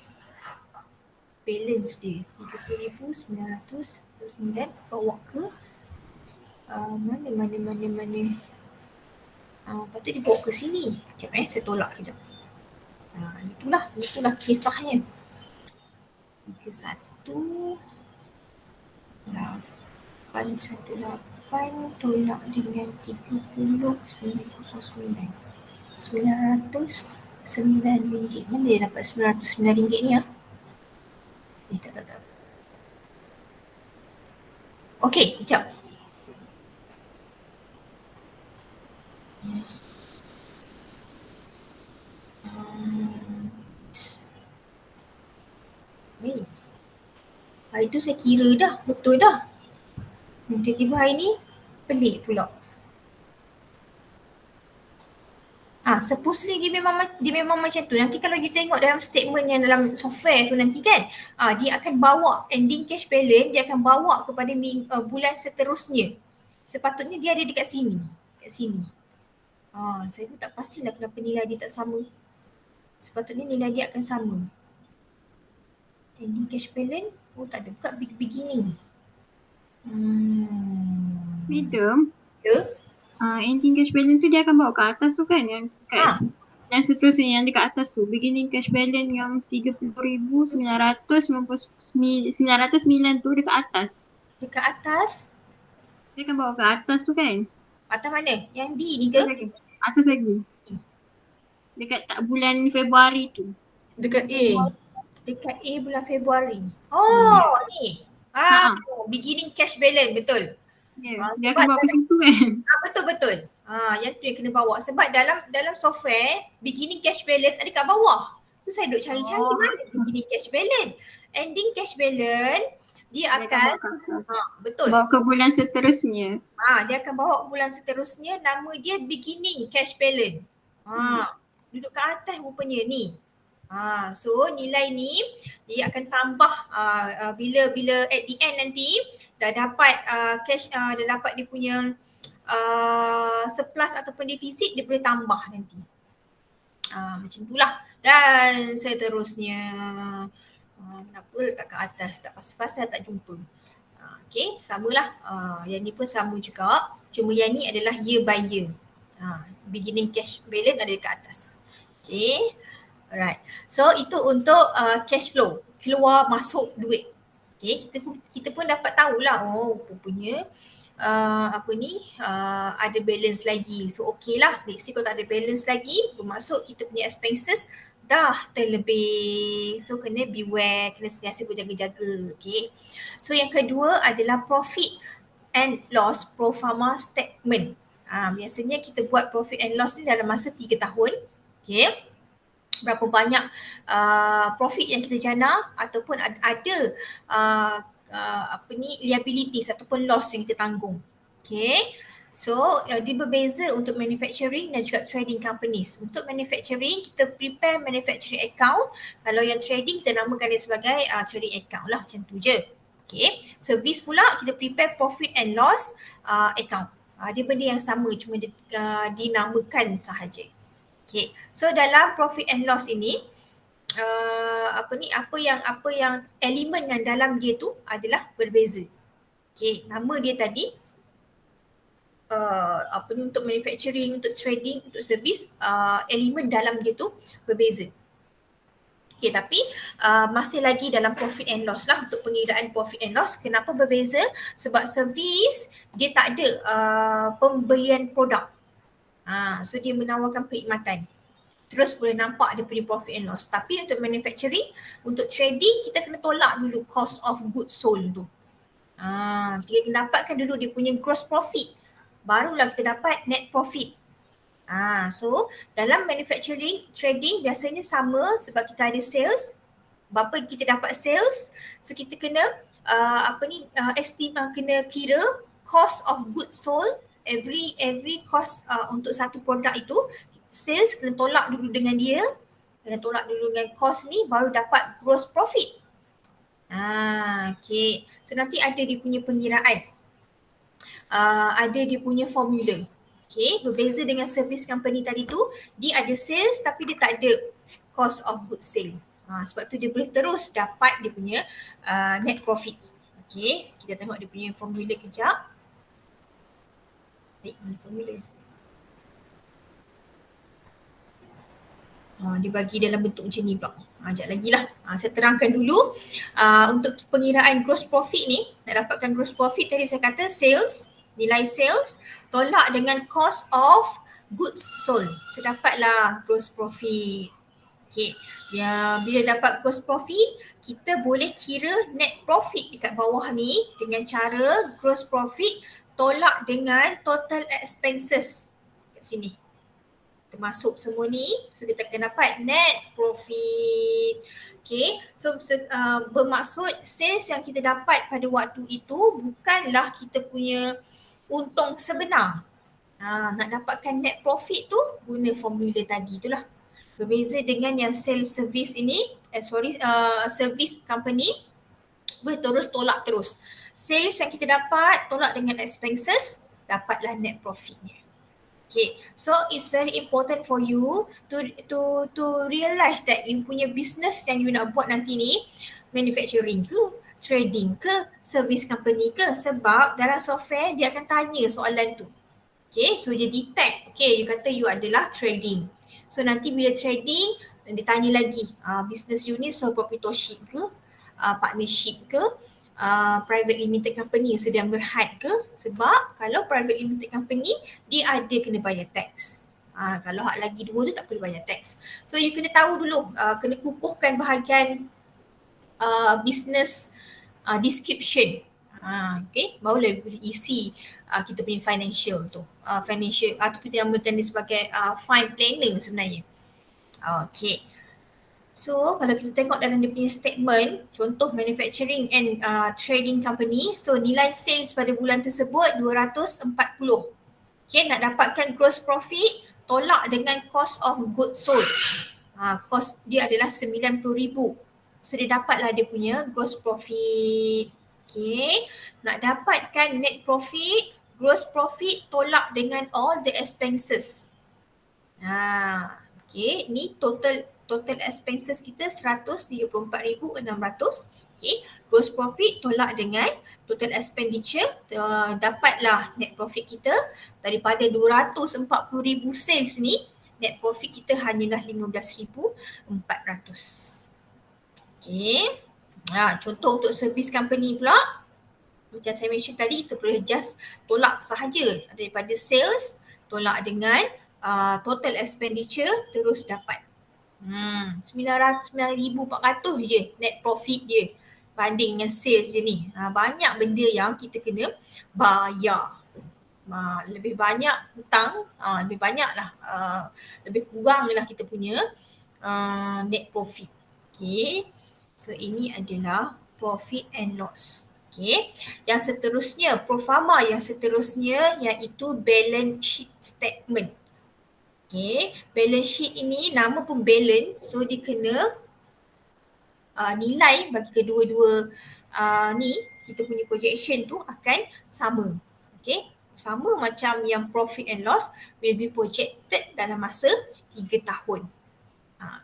Balance dia 30,909 bawa ke mana. Patut dibawa ke sini. Sekejap saya tolak kejap. Itulah kisahnya. 3118 tolak dengan 30,909. 900 RM9. Mana dia dapat RM909 ni ah? Tak. Okey, kejap. Ni. Hari tu saya kira dah, betul dah. Tiba-tiba hari ni pelik pula. Supposedly dia memang macam tu. Nanti kalau you tengok dalam statement yang dalam software tu nanti kan, dia akan bawa ending cash balance, dia akan bawa kepada bulan seterusnya. Sepatutnya dia ada dekat sini. Saya pun tak pastilah kenapa nilai dia tak sama. Sepatutnya nilai dia akan sama. Ending cash balance, tak ada kat beginning. Madam, Ya? ending cash balance tu dia akan bawa ke atas tu kan, yang kat yang seterusnya yang dekat atas tu, beginning cash balance yang 30,909 tu dekat atas. Dekat atas? Dia akan bawa ke atas tu kan? Atas mana? Yang D ni ke? Atas lagi. Dekat tak bulan Februari tu. Dekat A bulan Februari. Ni. Beginning cash balance, betul. Dia akan bawa ke situ kan? Betul. Yang tu yang kena bawa. Sebab dalam software, beginning cash balance ada kat bawah. Tu saya duk cari-cari mana beginning cash balance. Ending cash balance, dia akan betul. Bawa ke bulan seterusnya. Dia akan bawa bulan seterusnya, nama dia beginning cash balance. Duduk kat atas rupanya ni. So nilai ni dia akan tambah bila at the end nanti dah dapat cash, dah dapat dia punya surplus ataupun defisit, dia boleh tambah nanti. Macam itulah. Dan seterusnya. Kenapa letak kat atas? Tak pasal-pasal tak jumpa. Okay, samalah. Yang ni pun sama juga. Cuma yang ni adalah year by year. Beginning cash balance ada dekat atas. Okay. Alright. So itu untuk cash flow. Keluar masuk duit. Okay. Kita pun dapat tahulah. Rupanya ada balance lagi. So okay lah. Let's say kalau tak ada balance lagi, bermaksud kita punya expenses dah terlebih. So kena beware, kena sentiasa berjaga-jaga. Okay. So yang kedua adalah profit and loss pro forma statement. Biasanya kita buat profit and loss ni dalam masa 3 tahun. Okay. Berapa banyak profit yang kita jana ataupun ada liabilities ataupun loss yang kita tanggung. Okay. So dia berbeza untuk manufacturing dan juga trading companies. Untuk manufacturing kita prepare manufacturing account. Kalau yang trading kita namakan dia sebagai trading account lah, macam tu je. Okay. Service pula kita prepare profit and loss account. Dia benda yang sama, cuma dinamakan sahaja. Okay. So dalam profit and loss ini apa yang elemen yang dalam dia tu adalah berbeza. Okay. Nama dia tadi untuk manufacturing, untuk trading, untuk service, elemen dalam dia tu berbeza. Okay, tapi masih lagi dalam profit and loss lah untuk pengiraan profit and loss. Kenapa berbeza? Sebab service dia tak ada pembelian produk. So dia menawarkan perkhidmatan. Terus boleh nampak dia punya profit and loss. Tapi untuk manufacturing, untuk trading kita kena tolak dulu cost of goods sold tu. Kita kena dapatkan dulu dia punya gross profit. Barulah kita dapat net profit. So dalam manufacturing, trading biasanya sama sebab kita ada sales. Berapa kita dapat sales, so kita kena kena kira cost of goods sold. Every cost untuk satu produk itu, sales kena tolak dulu dengan dia. Kena tolak dulu dengan cost ni, baru dapat gross profit. Okay. So nanti ada dia punya pengiraan. Ada dia punya formula. Okay, berbeza dengan service company tadi tu, dia ada sales tapi dia tak ada cost of goods sale. Sebab tu dia boleh terus dapat dia punya net profits. Okay, kita tengok dia punya formula kejap. Mana formula? Dia bagi dalam bentuk macam ni pula. Sekejap lagi lah. Saya terangkan dulu. Untuk pengiraan gross profit ni, nak dapatkan gross profit tadi saya kata sales, nilai sales tolak dengan cost of goods sold. So dapatlah gross profit. Okay, bila dapat gross profit, kita boleh kira net profit dekat bawah ni dengan cara gross profit tolak dengan total expenses kat sini. Termasuk semua ni, so kita akan dapat net profit. Okay, so bermaksud sales yang kita dapat pada waktu itu bukanlah kita punya untung sebenar. Nak dapatkan net profit tu guna formula tadi tu lah. Berbeza dengan yang sales service ini, service company boleh terus tolak terus. Sales yang kita dapat tolak dengan expenses, dapatlah net profitnya. Okay, so it's very important for you to realize that you punya business yang you nak buat nanti ni manufacturing ke, trading ke, service company ke, sebab dalam software dia akan tanya soalan tu. Okay, so dia detect, okay, you kata you adalah trading. So nanti bila trading, dia tanya lagi, business you ni sole proprietorship ke, partnership ke, private limited company sedang berhad ke? Sebab kalau private limited company, dia ada kena bayar tax. Kalau hak lagi dua tu tak perlu bayar tax. So you kena tahu dulu, kena kukuhkan bahagian business description. Okay, barulah boleh isi kita punya financial tu. Financial ataupun kita namakan dia sebagai fine planner sebenarnya. Okay. So kalau kita tengok dalam dia punya statement, contoh manufacturing and trading company, so nilai sales pada bulan tersebut 240. Okay, nak dapatkan gross profit, tolak dengan cost of goods sold. Cost dia adalah 90,000. So dia dapatlah dia punya gross profit. Okay, nak dapatkan net profit, gross profit tolak dengan all the expenses. Okay, ni total expenses kita 134,600. Okay, gross profit tolak dengan total expenditure, dapatlah net profit kita daripada 240,000 sales ni, net profit kita hanyalah 15,400. Okay, contoh untuk service company pula, macam saya mention tadi, kita boleh just tolak sahaja daripada sales, tolak dengan total expenditure, terus dapat 9,400 je net profit dia banding dengan sales je ni. Banyak benda yang kita kena bayar. Lebih banyak hutang, lebih banyak lah, lebih kurang lah kita punya net profit. Okay, so ini adalah profit and loss. Okay, yang seterusnya, proforma yang seterusnya iaitu balance sheet statement. Okay, balance sheet ini nama pun balance, so dia kena nilai bagi kedua-dua ni, kita punya projection tu akan sama. Okay, sama macam yang profit and loss will be projected dalam masa 3 tahun.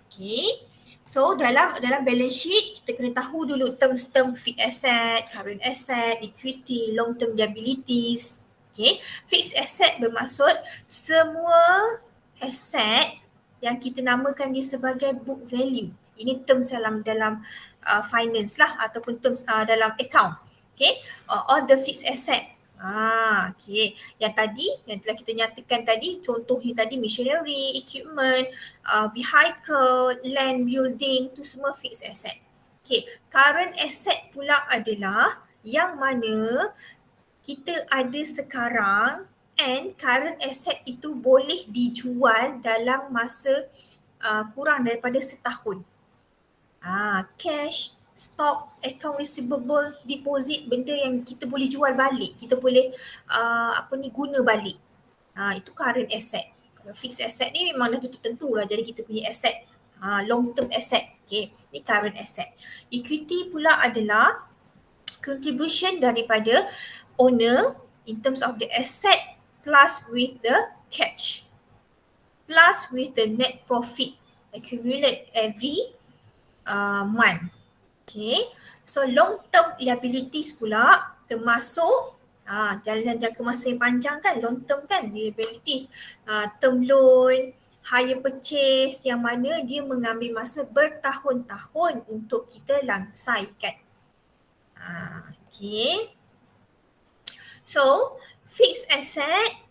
Okay, so dalam balance sheet kita kena tahu dulu term fixed asset, current asset, equity, long term liabilities. Okay, fixed asset bermaksud semua aset yang kita namakan dia sebagai book value. Ini terms dalam finance lah, ataupun terms dalam account. Okay, all the fixed asset. Okay, yang telah kita nyatakan tadi, contohnya tadi machinery, equipment, vehicle, land, building, tu semua fixed asset. Okay, current asset pula adalah yang mana kita ada sekarang and current asset itu boleh dijual dalam masa kurang daripada setahun. Cash, stock, account receivable, deposit, benda yang kita boleh jual balik, kita boleh guna balik. Itu current asset. Kalau fixed asset ni memang dah tentu lah jadi kita punya asset, long term asset. Okay, ni current asset. Equity pula adalah contribution daripada owner in terms of the asset plus with the cash plus with the net profit accumulate every month. Okay, so long term liabilities pula termasuk jalan jangka masa yang panjang kan, long term kan liabilities, term loan, hire purchase yang mana dia mengambil masa bertahun-tahun untuk kita langsaikan. Okay, so fixed asset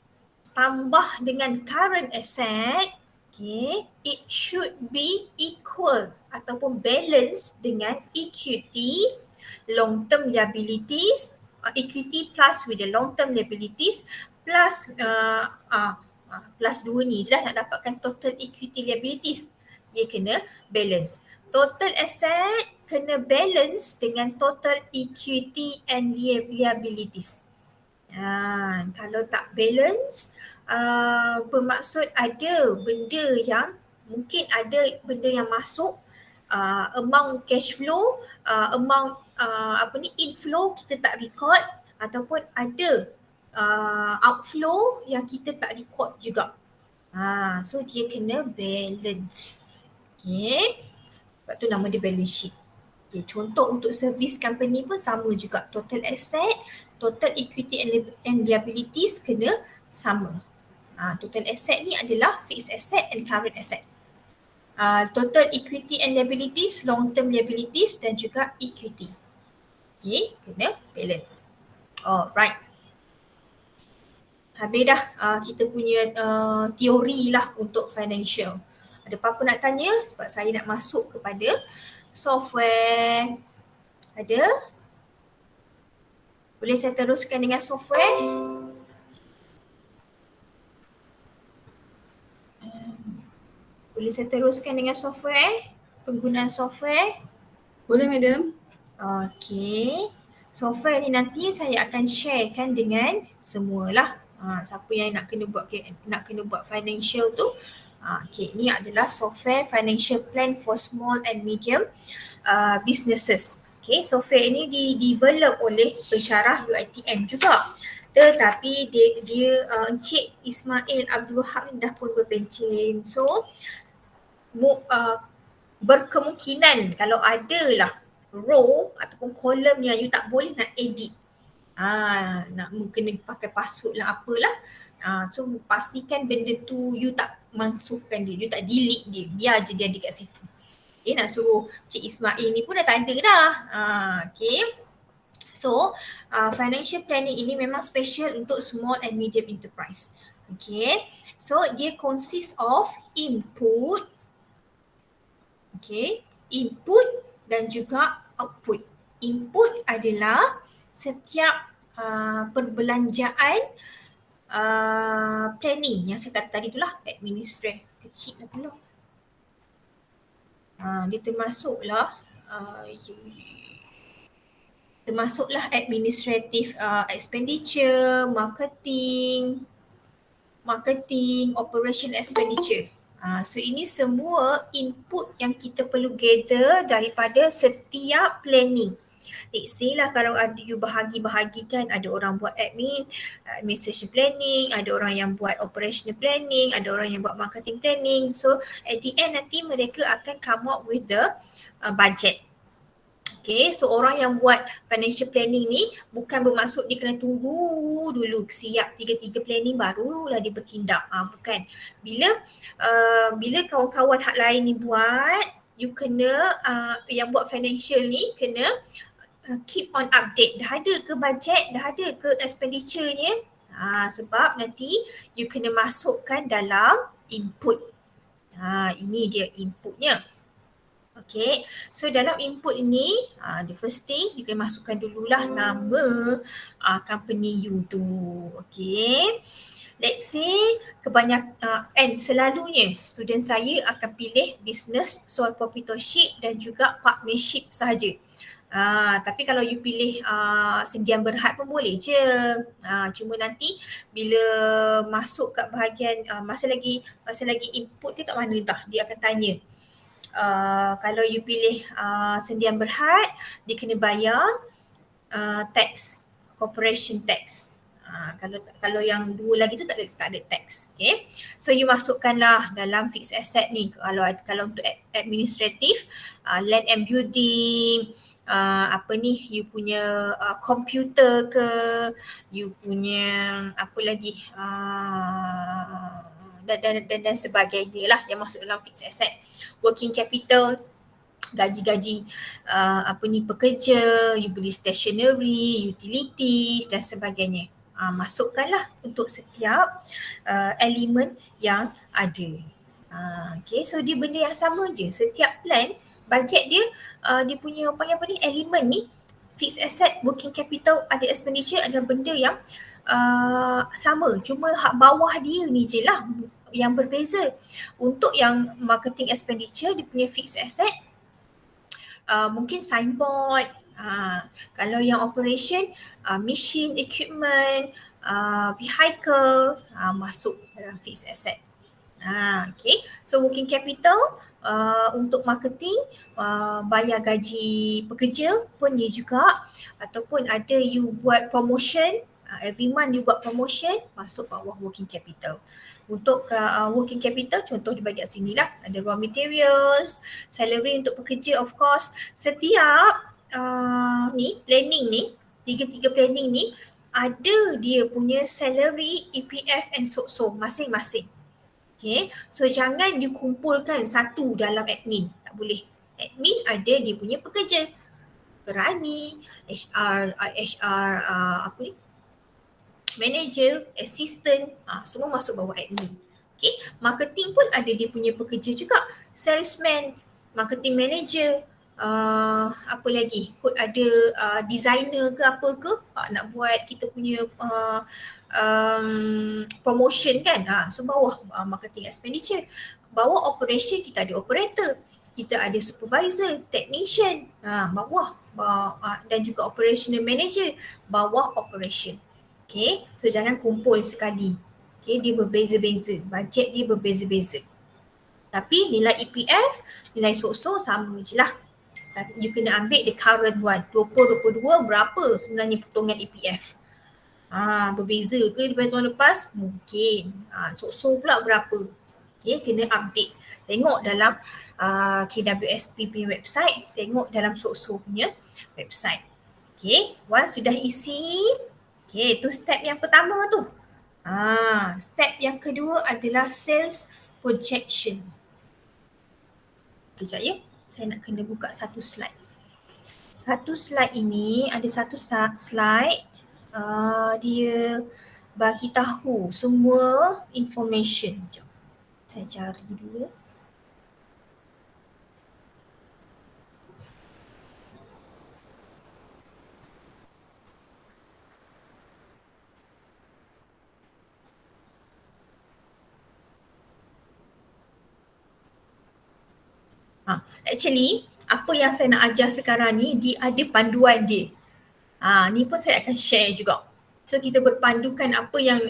tambah dengan current asset, okay, it should be equal ataupun balance dengan equity, long term liabilities, equity plus with the long term liabilities plus plus 2 ni je lah nak dapatkan total equity liabilities. Dia kena balance. Total asset kena balance dengan total equity and liabilities. Kalau tak balance, bermaksud ada benda yang mungkin ada benda yang masuk, amount cash flow, amount inflow kita tak record, ataupun ada outflow yang kita tak record juga. So dia kena balance. Okay. Sebab tu nama dia balance sheet. Okay, contoh untuk service company pun sama juga. Total asset, total equity and liabilities kena sama. Total asset ni adalah fixed asset and current asset. Total equity and liabilities, long term liabilities dan juga equity. Okay, kena balance. Alright. Habis dah kita punya teori lah untuk financial. Ada apa-apa nak tanya? Sebab saya nak masuk kepada software. Ada? Boleh saya teruskan dengan software? Boleh saya teruskan dengan software? Penggunaan software? Boleh, Madam. Okay. Software ni nanti saya akan sharekan dengan semualah. Siapa yang nak kena buat financial tu. Okay, ni adalah software financial plan for small and medium businesses. Okay, software ini di-develop oleh pensyarah UiTM juga. Tetapi dia Encik Ismail Abdul Wahab ni dah pun berpencen. So berkemungkinan kalau ada lah row ataupun kolom yang you tak boleh nak edit. Nak kena pakai password lah apalah. So pastikan benda tu you tak masukkan dia, you tak delete dia, biar je dia ada kat situ. Okay, nak suruh Cik Ismail ni pun dah tak ada dah. Okay. So financial planning ini memang special untuk small and medium enterprise. Okay. So dia consist of input, okay, input dan juga output. Input adalah setiap perbelanjaan planning yang saya kata tadi itulah, administrative kecil lah pula. Dia termasuklah administrative expenditure, marketing, operation expenditure. So ini semua input yang kita perlu gather daripada setiap planning. Let's say lah kalau ada you bahagi-bahagikan, ada orang buat administration planning, ada orang yang buat operational planning, ada orang yang buat marketing planning. So at the end nanti mereka akan come up with the budget. Okay, so orang yang buat financial planning ni bukan bermaksud dia kena tunggu dulu siap 3 planning barulah dia bertindak. Bukan. Bila kawan-kawan hak lain ni buat, you kena yang buat financial ni kena keep on update. Dah ada ke budget, dah ada ke expenditure ni? Sebab nanti you kena masukkan dalam input. Ini dia inputnya. Okay, so dalam input ini, the first thing you kena masukkan dululah nama company you tu. Okay, let's say and selalunya student saya akan pilih business, sole proprietorship dan juga partnership sahaja. Tapi kalau you pilih sendian berhad pun boleh je. Cuma nanti bila masuk kat bahagian masa lagi input dia kat mana entah, dia akan tanya. Kalau you pilih sendian berhad, dia kena bayar tax, corporation tax. Kalau yang dua lagi tu tak ada tax. Okay, so you masukkanlah dalam fixed asset ni. Kalau untuk administrative, land and building, you punya komputer ke, you punya apa lagi, dan sebagainya lah yang masuk dalam fixed asset. Working capital, gaji-gaji pekerja, you beli stationery, utilities dan sebagainya. Masukkanlah untuk setiap elemen yang ada. Okay, so dia benda yang sama je. Setiap plan, bajet dia, dia punya panggil apa ni, elemen ni, fixed asset, working capital, ada expenditure adalah benda yang sama. Cuma hak bawah dia ni je lah yang berbeza. Untuk yang marketing expenditure, dia punya fixed asset, mungkin signboard. Kalau yang operation, machine, equipment, vehicle, masuk dalam fixed asset. Okay, so working capital untuk marketing, bayar gaji pekerja pun dia juga, ataupun ada you buat promotion, every month you buat promotion, masuk bawah working capital. Untuk working capital, contoh di bahagian sini lah, ada raw materials, salary untuk pekerja of course. Setiap ni planning ni, tiga-tiga planning ni ada dia punya salary, EPF and SOCSO masing-masing. Okay, so jangan you kumpulkan satu dalam admin, tak boleh. Admin ada dia punya pekerja, Rani, HR apa ni, manager, assistant, semua masuk bawah admin. Okay, marketing pun ada dia punya pekerja juga, salesman, marketing manager, apa lagi, kot ada designer ke apa ke, nak buat kita punya promotion kan, so bawah marketing expenditure. Bawah operation kita ada operator, kita ada supervisor, technician, bawah dan juga operational manager, bawah operation. Okay, so jangan kumpul sekali. Okay, dia berbeza-beza, bajet dia berbeza-beza. Tapi nilai EPF, nilai SOCSO sama je lah. You kena ambil the current one, 2022 berapa sebenarnya potongan EPF. Berbeza ke daripada tahun lepas? Mungkin. SOCSO pula berapa? Okay, kena update. Tengok dalam KWSP punya website, tengok dalam SOCSO punya website. Okay, once sudah isi, okay, tu step yang pertama tu. Step yang kedua adalah sales projection. Kejap ya, saya nak kena buka satu slide. Satu slide ini, ada satu slide, dia bagi tahu semua information. Sekejap, saya cari dulu. Actually, apa yang saya nak ajar sekarang ni, dia ada panduan dia. Ni pun saya akan share juga. So kita berpandukan apa yang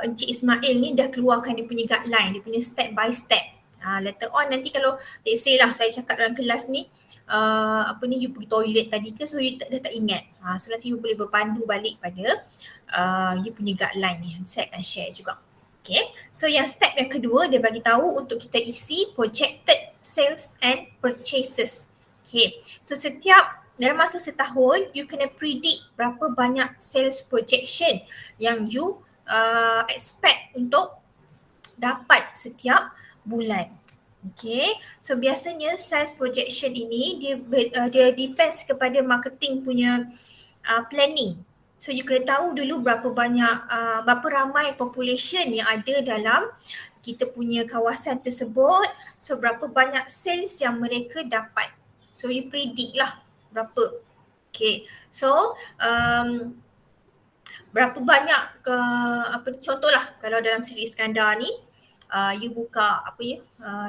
Encik Ismail ni dah keluarkan dia punya guideline, dia punya step by step. Later on nanti kalau let's say lah saya cakap dalam kelas ni, you pergi toilet tadi ke, so you dah tak ingat. So nanti you boleh berpandu balik pada you punya guideline ni. Saya akan share juga. Okay, so yang step yang kedua dia bagi tahu untuk kita isi projected sales and purchases. Okay, so setiap dalam masa setahun you kena predict berapa banyak sales projection yang you expect untuk dapat setiap bulan. Okay, so biasanya sales projection ini dia depends kepada marketing punya planning. So you kena tahu dulu berapa ramai population yang ada dalam kita punya kawasan tersebut. So berapa banyak sales yang mereka dapat. So you predict lah berapa. Okay, so berapa banyak contohlah kalau dalam Seri Iskandar ni, you buka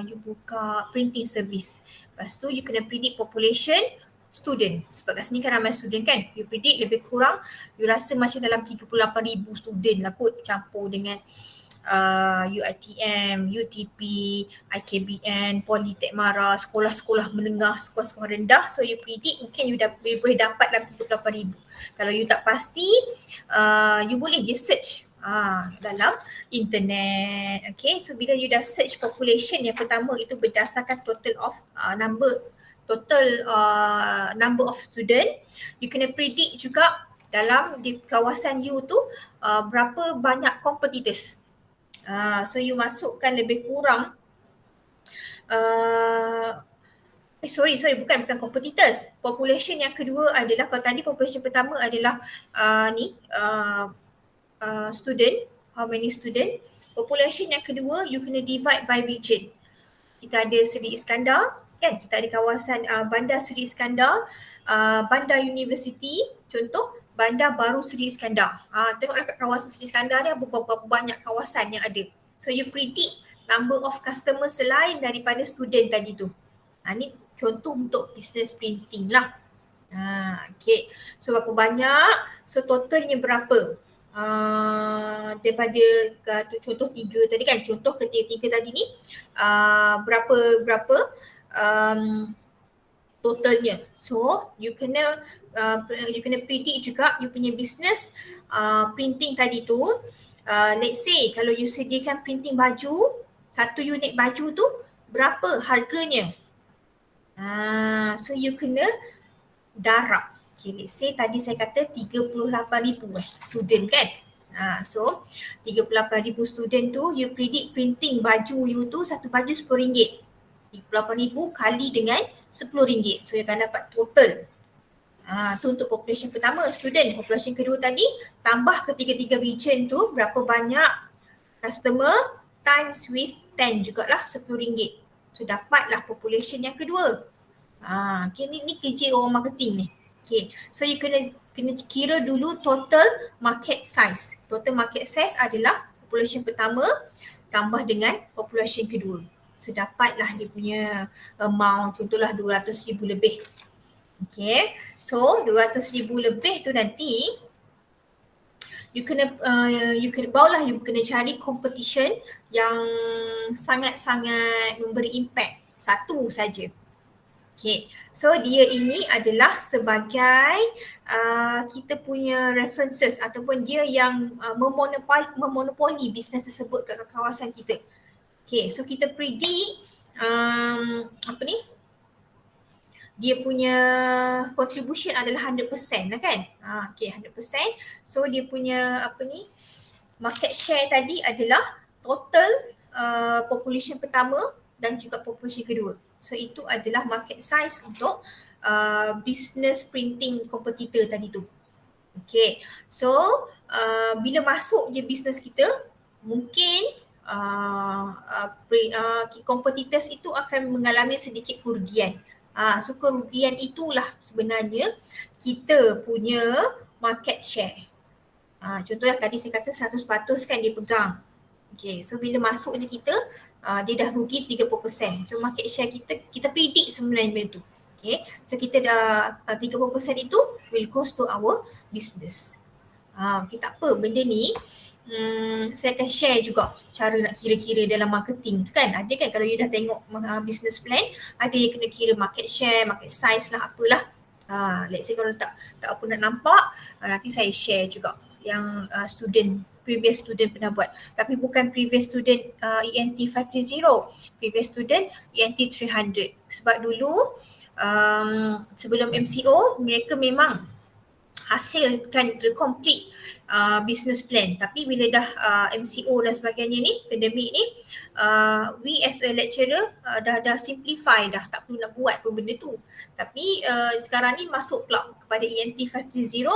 you buka printing service. Lepas tu you kena predict population student. Sebab kat sini kan ramai student kan. You predict lebih kurang, you rasa macam dalam 38,000 student lah kot, campur dengan UiTM, UTP, IKBN, Politek Mara, sekolah-sekolah menengah, sekolah-sekolah rendah. So you predict mungkin you boleh dapat dalam 38,000. Kalau you tak pasti, you boleh je search dalam internet. Okay, so bila you dah search population yang pertama itu berdasarkan total of number of student, you kena predict juga dalam di kawasan you tu berapa banyak competitors. So you masukkan lebih kurang sorry bukan competitors. Population yang kedua adalah, kalau tadi population pertama adalah student, how many student. Population yang kedua you kena divide by region. Kita ada Seri Iskandar kan, kita ada kawasan Bandar Seri Iskandar, Bandar University, contoh Bandar Baru Seri Iskandar. Tengoklah kat kawasan Seri Iskandar ni berapa banyak kawasan yang ada. So you predict number of customers selain daripada student tadi tu. Ni contoh untuk business printing lah. Okay. So berapa banyak? So totalnya berapa? Daripada contoh 3 tadi kan, contoh ketiga tadi ni berapa totalnya. So you kena predict juga you punya business printing tadi tu. Let's say kalau you sediakan printing baju, satu unit baju tu berapa harganya. So you kena darab. Okay, let's say tadi saya kata 38,000 student kan. So 38,000 student tu you predict printing baju you tu, satu baju RM10. 38,000 kali dengan RM10. So you akan dapat total. Tu untuk population pertama, student. Population kedua tadi tambah ketiga-tiga region tu berapa banyak customer times with 10 jugalah RM10. So dapatlah population yang kedua. Okay, ni kerja orang marketing ni. Okay, so you kena kira dulu total market size. Total market size adalah population pertama tambah dengan population kedua. So dapatlah dia punya amount, contohlah 200,000 lebih. Okay, so 200,000 lebih tu nanti you kena barulah you kena cari competition yang sangat-sangat memberi impact, satu saja. Okay, so dia ini adalah sebagai kita punya references ataupun dia yang memonopoli bisnes tersebut kat kawasan kita. Okay, so kita predict dia punya contribution adalah 100% lah kan. Okay, 100%. So dia punya market share tadi adalah total population pertama dan juga population kedua. So itu adalah market size untuk business printing competitor tadi tu. Okay, so bila masuk je business kita, mungkin competitors itu akan mengalami sedikit kerugian. So kerugian itulah sebenarnya kita punya market share. Contohnya tadi saya kata 100% kan dia pegang. Okay, so bila masuk je kita, dia dah rugi 30%. So market share kita predict sebenarnya benda tu. Okay, so kita dah 30% itu will goes to our business. Okay, tak apa benda ni. Saya akan share juga cara nak kira-kira dalam marketing tu kan. Ada kan kalau you dah tengok business plan, ada yang kena kira market share, market size lah, apalah. Let's say kalau tak apa nak nampak, nanti saya share juga yang previous student pernah buat. Tapi bukan previous student ENT 530, previous student ENT 300. Sebab dulu sebelum MCO mereka memang hasilkan the complete business plan. Tapi bila dah MCO dan sebagainya ni, pandemik ni, we as a lecturer dah simplify dah, tak perlu nak buat pun benda tu. Tapi sekarang ni masuk pula kepada ENT 530,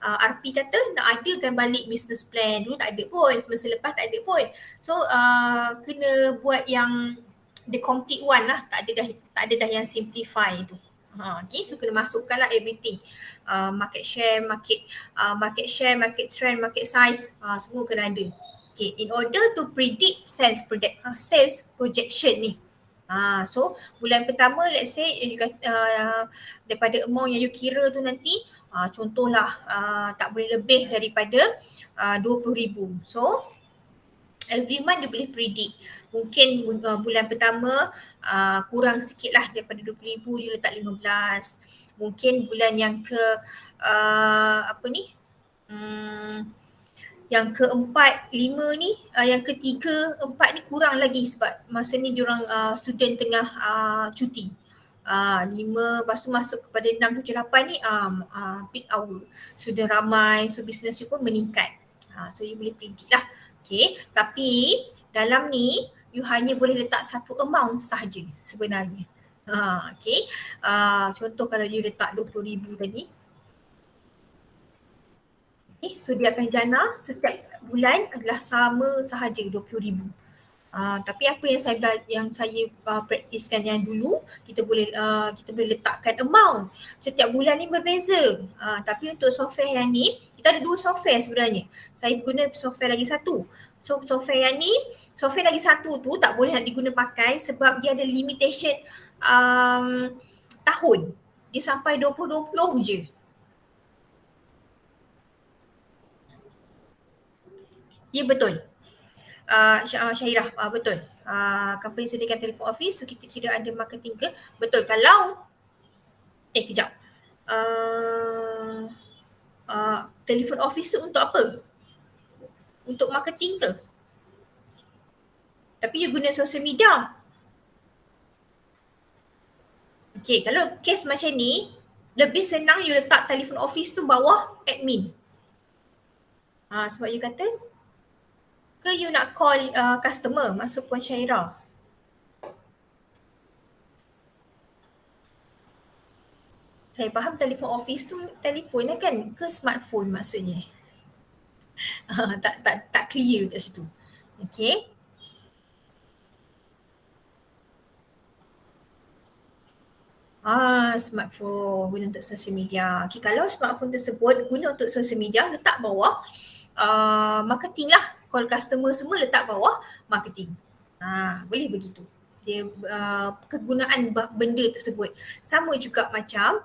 RP kata nak adakan balik business plan. Dulu tak ada pun, semasa lepas tak ada pun. So kena buat yang the complete one lah, tak ada dah yang simplify tu. Okay, so kena masukkanlah everything. Market share, market share, market trend, market size, semua kena ada. Okay, in order to predict sales projection ni. So bulan pertama let's say daripada amount yang you kira tu nanti, contohlah tak boleh lebih daripada 20,000. So every month dia boleh predict. Mungkin bulan pertama kurang sikit lah daripada 20,000, dia letak 15. Mungkin bulan yang yang keempat, 5 ni, yang ketiga, 4 ni kurang lagi sebab masa ni diorang student tengah cuti. 5, lepas tu masuk kepada 6, 7, 8 ni peak hour. Sudah ramai, so business you pun meningkat. So you boleh predict lah. Okay, tapi dalam ni you hanya boleh letak satu amount sahaja sebenarnya. Okay. Contoh kalau you letak 20,000 tadi. Okay. So dia akan jana setiap bulan adalah sama sahaja 20,000. Tapi apa yang saya praktiskan yang dulu, kita boleh letakkan amount setiap bulan ni berbeza. Tapi untuk software yang ni, kita ada 2 software sebenarnya. Saya guna software lagi satu. So software yang ni, software lagi satu tu tak boleh nak diguna pakai sebab dia ada limitation tahun. Dia sampai 2020 je. Ya betul. Syahirah, betul. Company sediakan telefon office, so kita kira ada marketing ke? Betul. Kalau kejap. Telefon office tu untuk apa? Untuk marketing ke? Tapi you guna social media. Okay, kalau case macam ni, lebih senang you letak telefon office tu bawah admin. Sebab you kata, ke you nak call customer, masuk Puan Syairah? Saya faham telefon office tu telefon lah kan, ke smartphone maksudnya? Tak clear kat situ. Okay. Smartphone guna untuk social media. Okay, kalau smartphone tersebut guna untuk social media, letak bawah marketing lah. Call customer semua letak bawah marketing. Boleh begitu. Dia kegunaan benda tersebut. Sama juga macam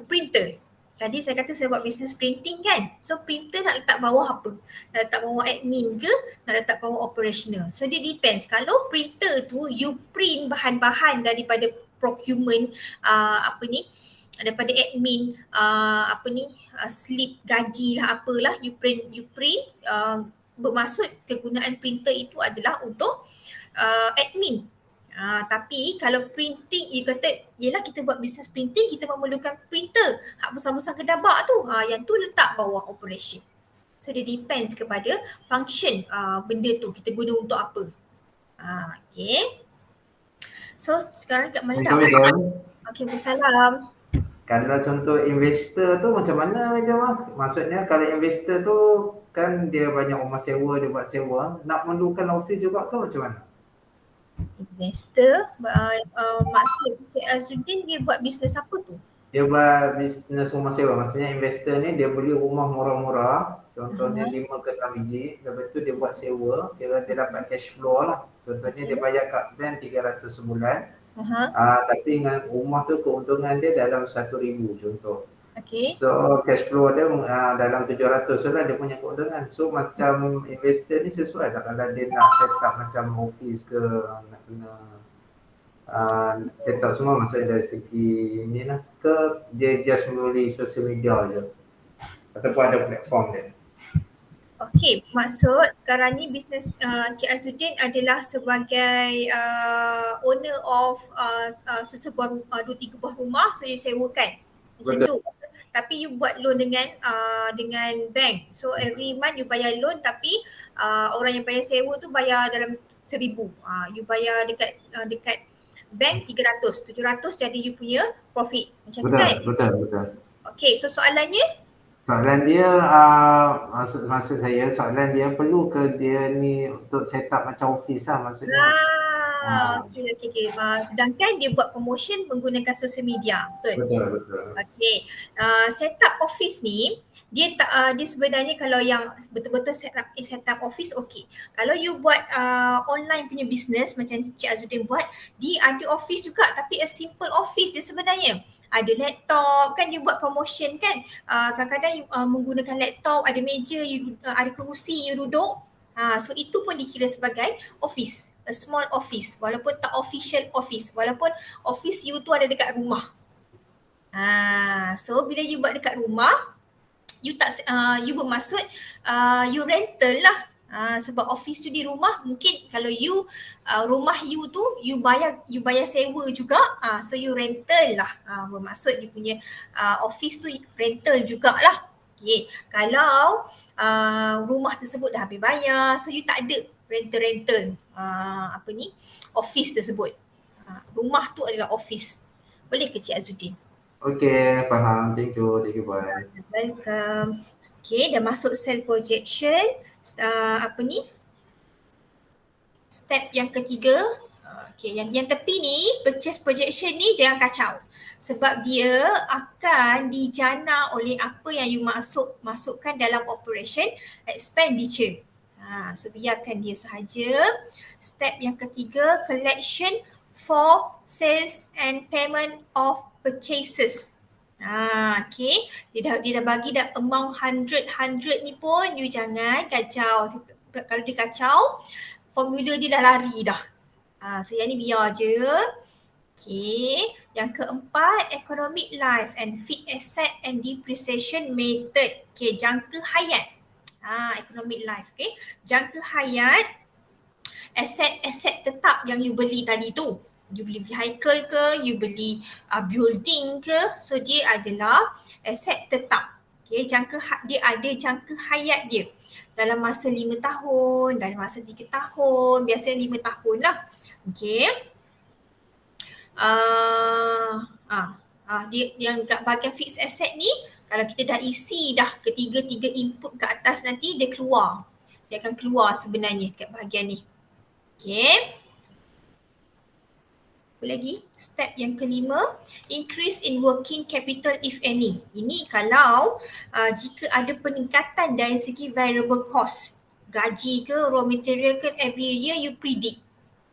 printer. Tadi saya kata saya buat bisnes printing kan. So printer nak letak bawah apa? Nak letak bawah admin ke? Nak letak bawah operational? So dia depends. Kalau printer tu you print bahan-bahan daripada procurement daripada admin slip gaji lah apalah you print bermaksud kegunaan printer itu adalah untuk admin. Tapi kalau printing, you kata, yelah kita buat bisnes printing, kita memerlukan printer. Hak besar-besar kedabak tu, yang tu letak bawah operation. So dia depends kepada function benda tu, kita guna untuk apa. Okay. So sekarang Kak Malda. Okay, Salam. Kalau contoh investor tu macam mana Jawah? Maksudnya kalau investor tu kan dia banyak rumah sewa, dia buat sewa, nak memerlukan office juga ke macam mana? Investor, maksud Cik Azudin dia buat bisnes apa tu? Dia buat bisnes rumah sewa. Maksudnya investor ni dia beli rumah murah-murah, contohnya 5 ke 6 biji, lepas tu dia buat sewa, dia dapat cash flow lah. Contohnya dia bayar kat bank 300 sebulan, tapi dengan rumah tu keuntungan dia dalam 1,000 contoh. Okay. So cash flow dia dalam 700 lah dia punya keuntungan. So macam investor ni sesuai tak kalau dia nak set up macam office ke, nak kena set up semua maksudnya dari segi ni lah, ke dia just melalui social media je ataupun ada platform dia? Okay, maksud sekarang ni bisnes Cik Azudin adalah sebagai owner of sesebuah 2-3 buah rumah, so you sewakan macam tu. Tapi you buat loan dengan bank. So every month you bayar loan, tapi orang yang bayar sewa tu bayar dalam 1,000. You bayar dekat bank 300, 700 jadi you punya profit. Macam tu kan? Betul. Okay, so soalannya? Soalan dia, maksud saya soalan dia perlu ke dia ni untuk set up macam office lah maksudnya. Okay. Sedangkan dia buat promotion menggunakan social media, betul? Betul. Okay, set up office ni, dia sebenarnya kalau yang betul-betul set up office, okay. Kalau you buat online punya business macam Cik Azudin buat, dia ada office juga tapi a simple office je sebenarnya. Ada laptop kan, you buat promotion kan, kadang-kadang you menggunakan laptop, ada meja, ada kerusi you duduk. So itu pun dikira sebagai office, a small office, walaupun tak official office, walaupun office you tu ada dekat rumah. So bila you buat dekat rumah, you bermaksud you rental lah. Sebab office tu di rumah, mungkin kalau you rumah you tu you bayar sewa juga, so you rental lah. Bermaksud you punya office tu rental jugalah. Okay. Kalau rumah tersebut dah habis bayar, so you tak ada rental office tersebut. Rumah tu adalah office. Boleh ke Cik Azuddin? Okay, faham. Thank you Puan. Welcome. Okay, dah masuk cell projection. Step yang ketiga. Okay, yang tepi ni, purchase projection ni jangan kacau. Sebab dia akan dijana oleh apa yang you masukkan dalam operation expenditure. So biarkan dia sahaja. Step yang ketiga, collection for sales and payment of purchases. Okay, dia dah bagi dah amount 100 ni pun you jangan kacau. Kalau dia kacau, formula dia dah lari dah. So yang ni biar je. Okay, yang keempat, economic life and fixed asset and depreciation method. Okay, jangka hayat. Economic life, okay. Jangka hayat, aset tetap yang you beli tadi tu. You beli vehicle ke, you beli building ke, so dia adalah aset tetap. Okay, dia ada jangka hayat dia. Dalam masa 5 tahun, dalam masa 3 tahun, biasanya 5 tahun lah. Okay. Dia yang kat bahagian fixed asset ni, kalau kita dah isi dah ketiga-tiga input ke atas nanti, dia keluar. Dia akan keluar sebenarnya kat bahagian ni. Okay. Apa lagi? Step yang kelima, increase in working capital if any. Ini kalau jika ada peningkatan dari segi variable cost. Gaji ke, raw material ke, every year you predict.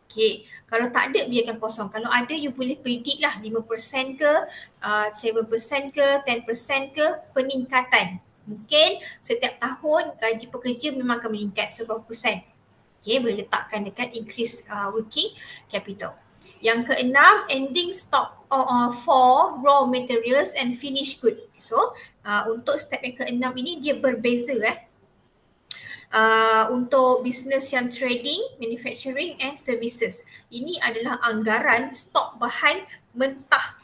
Okay, kalau tak ada biarkan kosong. Kalau ada you boleh predict lah 5% ke, 7% ke, 10% ke peningkatan. Mungkin setiap tahun gaji pekerja memang akan meningkat berapa persen. Okay, boleh letakkan dekat increase working capital. Yang keenam, ending stock for raw materials and finished good. So, untuk step yang keenam ini dia berbeza untuk bisnes yang trading, manufacturing and services. Ini adalah anggaran stok bahan mentah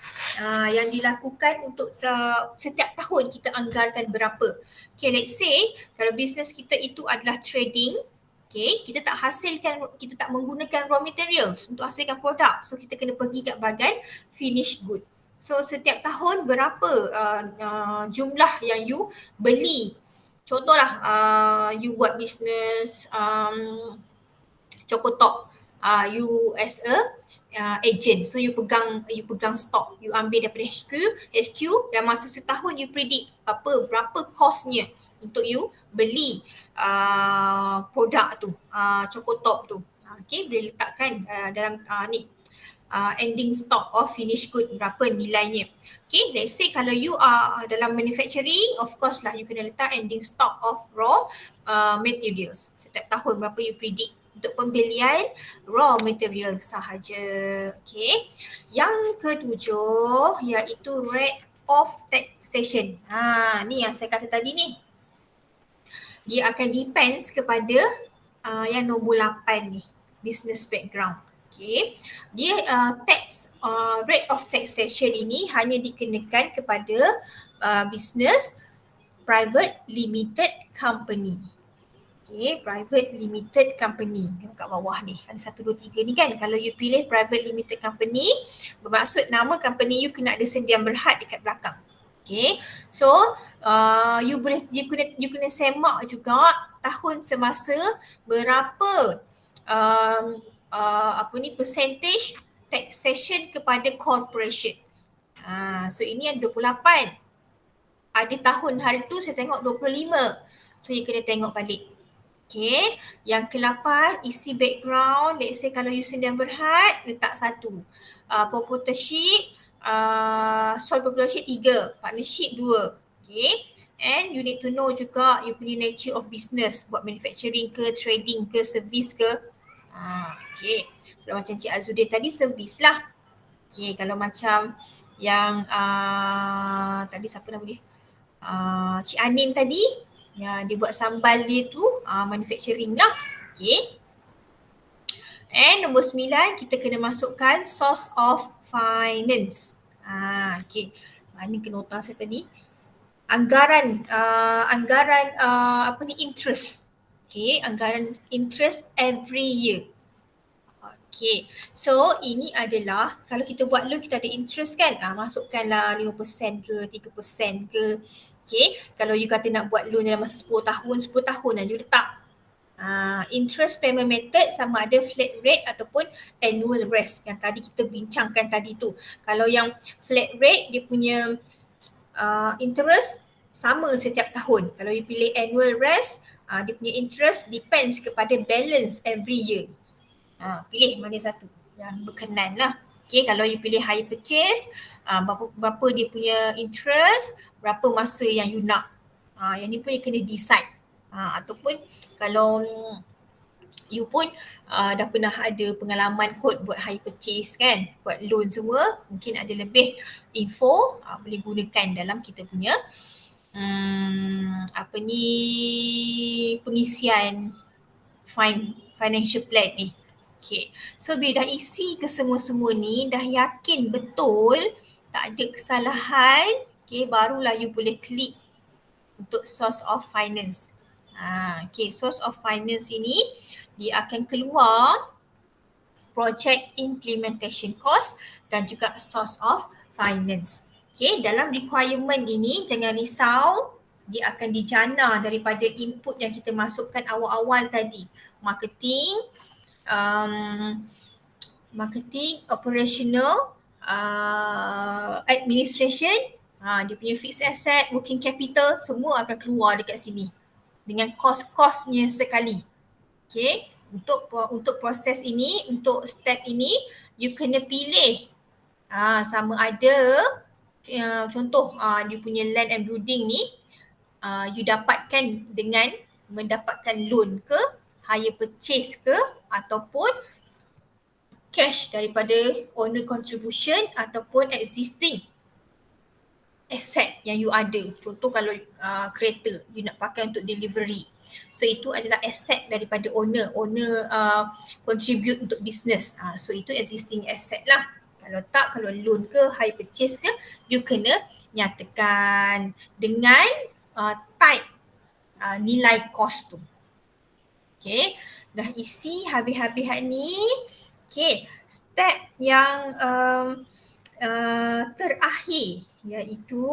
yang dilakukan untuk setiap tahun kita anggarkan berapa. Okay, let's say kalau bisnes kita itu adalah trading, okay, kita tak menggunakan raw materials untuk hasilkan produk. So kita kena pergi kat bahagian finished good. So setiap tahun berapa jumlah yang you beli. Contohlah you buat bisnes Chocotalk, you as a agent. So you pegang stok, you ambil daripada HQ dan masa setahun you predict berapa costnya untuk you beli produk tu, Chocotalk tu. Okay, boleh letakkan dalam ending stock of finished good berapa nilainya. Okay, let's say kalau you are dalam manufacturing, of course lah you kena letak ending stock of raw materials. Setiap tahun berapa you predict untuk pembelian raw material sahaja. Okay, yang ketujuh iaitu rate of taxation. Ni yang saya kata tadi ni. Dia akan depends kepada yang nombor 8 ni, business background. Okay, dia rate of taxation ini hanya dikenakan kepada business private limited company. Okay, private limited company. Kat bawah ni ada 1, 2, 3 ni kan. Kalau you pilih private limited company, bermaksud nama company you kena ada sendian berhad dekat belakang. Okay, so you kena semak juga tahun semasa berapa percentage taxation kepada corporation. So ini ada 28. Ada tahun hari tu saya tengok 25. So you kena tengok balik. Okay, yang ke-8 isi background. Let's say kalau you sendian berhad letak 1. Proprietorship, sole proprietorship 3, partnership 2. Okay, and you need to know juga you punya nature of business, buat manufacturing ke, trading ke, service ke. Okay, kalau macam Cik Azuddin tadi servis lah. Okay, kalau macam yang tadi siapa nama dia? Cik Anim tadi, ya, dia buat sambal dia tu manufacturing lah. Okay. And nombor 9 kita kena masukkan source of finance. Okay, mana ke nota saya tadi? Anggaran interest. Okay, anggaran interest every year. Okay, so ini adalah kalau kita buat loan kita ada interest kan, masukkanlah 5% ke 3% ke. Okay, kalau you kata nak buat loan dalam masa 10 tahun lah you letak. Interest payment method sama ada flat rate ataupun annual rate yang tadi kita bincangkan tadi tu. Kalau yang flat rate dia punya interest sama setiap tahun. Kalau you pilih annual rate, dia punya interest depends kepada balance every year. Pilih mana satu yang berkenan lah. Okay, kalau you pilih hire purchase, berapa dia punya interest, berapa masa yang you nak. Yang ni pun you kena decide. Ataupun kalau you pun dah pernah ada pengalaman kot buat hire purchase kan, buat loan semua, mungkin ada lebih info boleh gunakan dalam kita punya pengisian financial plan ni. Okay, so bila dah isi ke semua-semua ni, dah yakin betul tak ada kesalahan, okay, barulah you boleh klik untuk source of finance. Okay, source of finance ini dia akan keluar project implementation cost dan juga source of finance. Okay, dalam requirement ini jangan risau, dia akan dijana daripada input yang kita masukkan awal-awal tadi. Marketing, operational, administration, dia punya fixed asset, working capital, semua akan keluar dekat sini dengan kos-kosnya sekali. Okay, untuk proses ini, untuk step ini, you kena pilih sama ada contoh dia punya land and building ni you dapatkan dengan mendapatkan loan ke, hire purchase ke, ataupun cash daripada owner contribution ataupun existing asset yang you ada. Contoh kalau kereta you nak pakai untuk delivery. So itu adalah asset daripada owner contribute untuk business. So itu existing asset lah. Kalau tak, kalau loan ke, hire purchase ke, you kena nyatakan dengan type nilai kos tu. Okay, dah isi habis-habis ni. Okay, step yang terakhir iaitu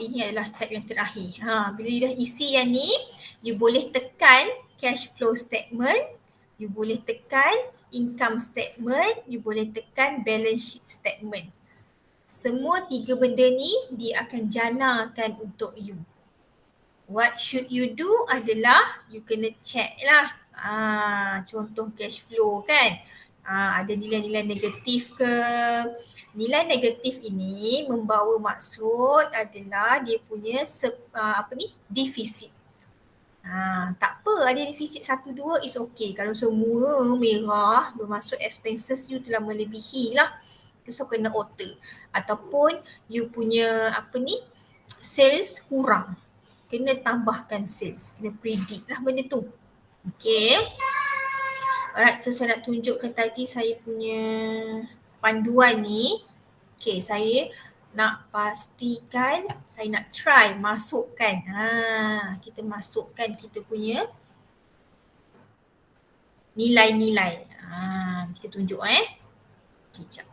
ini adalah step yang terakhir. Bila you dah isi yang ni, you boleh tekan cash flow statement, you boleh tekan income statement, you boleh tekan balance sheet statement. Semua tiga benda ni dia akan janakan untuk you. What should you do adalah you kena check lah. Contoh cash flow kan. Ada nilai-nilai negatif ke. Nilai negatif ini membawa maksud adalah dia punya defisit. Tak apa, ada defisit 1-2 is okay. Kalau semua merah bermaksud expenses you telah melebihi lah. So kena alter. Ataupun you punya sales kurang, kena tambahkan sales, kena predict lah benda tu. Okay. Alright, so saya nak tunjukkan tadi saya punya panduan ni. Okay, saya nak pastikan, saya nak try masukkan. Kita masukkan kita punya nilai-nilai. Kita tunjuk Sekejap.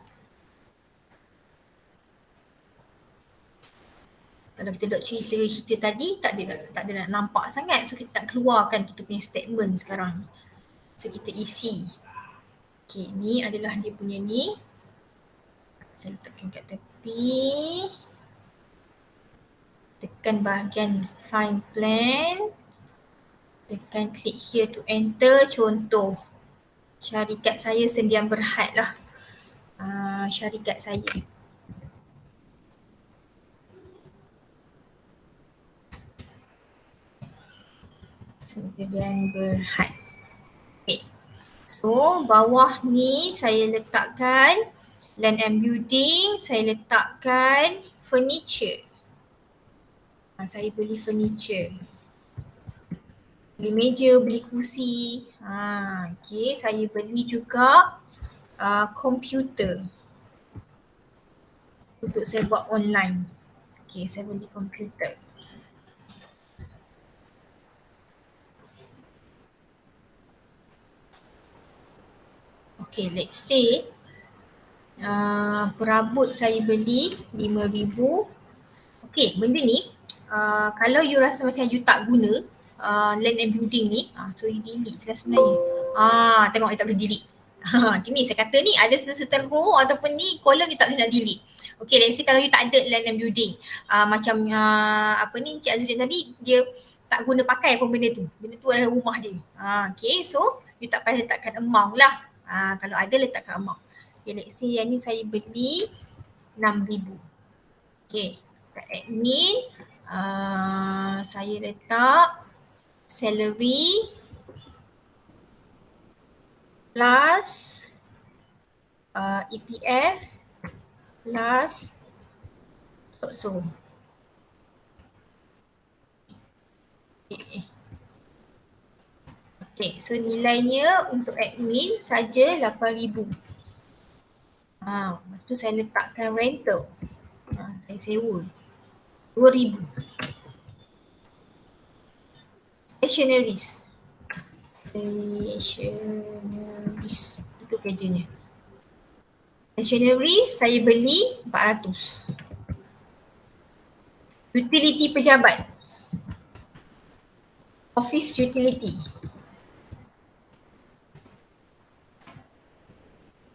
Kalau kita dok cerita tadi, tak ada nak nampak sangat. So kita nak keluarkan kita punya statement sekarang. So kita isi. Okay, ni adalah dia punya ni. Saya letakkan kat tepi. Tekan bahagian find plan. Tekan click here to enter. Contoh, syarikat saya Sendian Berhad lah. Syarikat saya. Sendian Berhad. Okay. So bawah ni saya letakkan land and building, saya letakkan furniture. Saya beli furniture. Beli meja, beli kursi. Okay, saya beli juga komputer untuk saya buat online. Okay, saya beli komputer. Okay, let's say perabot saya beli 5,000. Okay, benda ni kalau you rasa macam you tak guna land and building ni, so you delete je lah sebenarnya. Tengok you tak boleh delete. Gini saya kata ni ada certain row ataupun ni kolom ni tak boleh nak delete. Okay, let's say kalau you tak ada land and building, macam apa ni Cik Azrin tadi, dia tak guna pakai pun benda tu. Benda tu adalah rumah dia. Okay, so you tak payah letakkan amount lah. Kalau ada letakkan amount. Okay, let's say yang ni saya beli 6,000. Okay, kat admin saya letak salary plus EPF plus so. Okay, so nilainya untuk admin saja 8,000. Lepas tu saya letakkan rental. Saya sewa 2,000. Stationaries. Itu kerjanya. Stationaries saya beli 400. Utility pejabat. Office utility.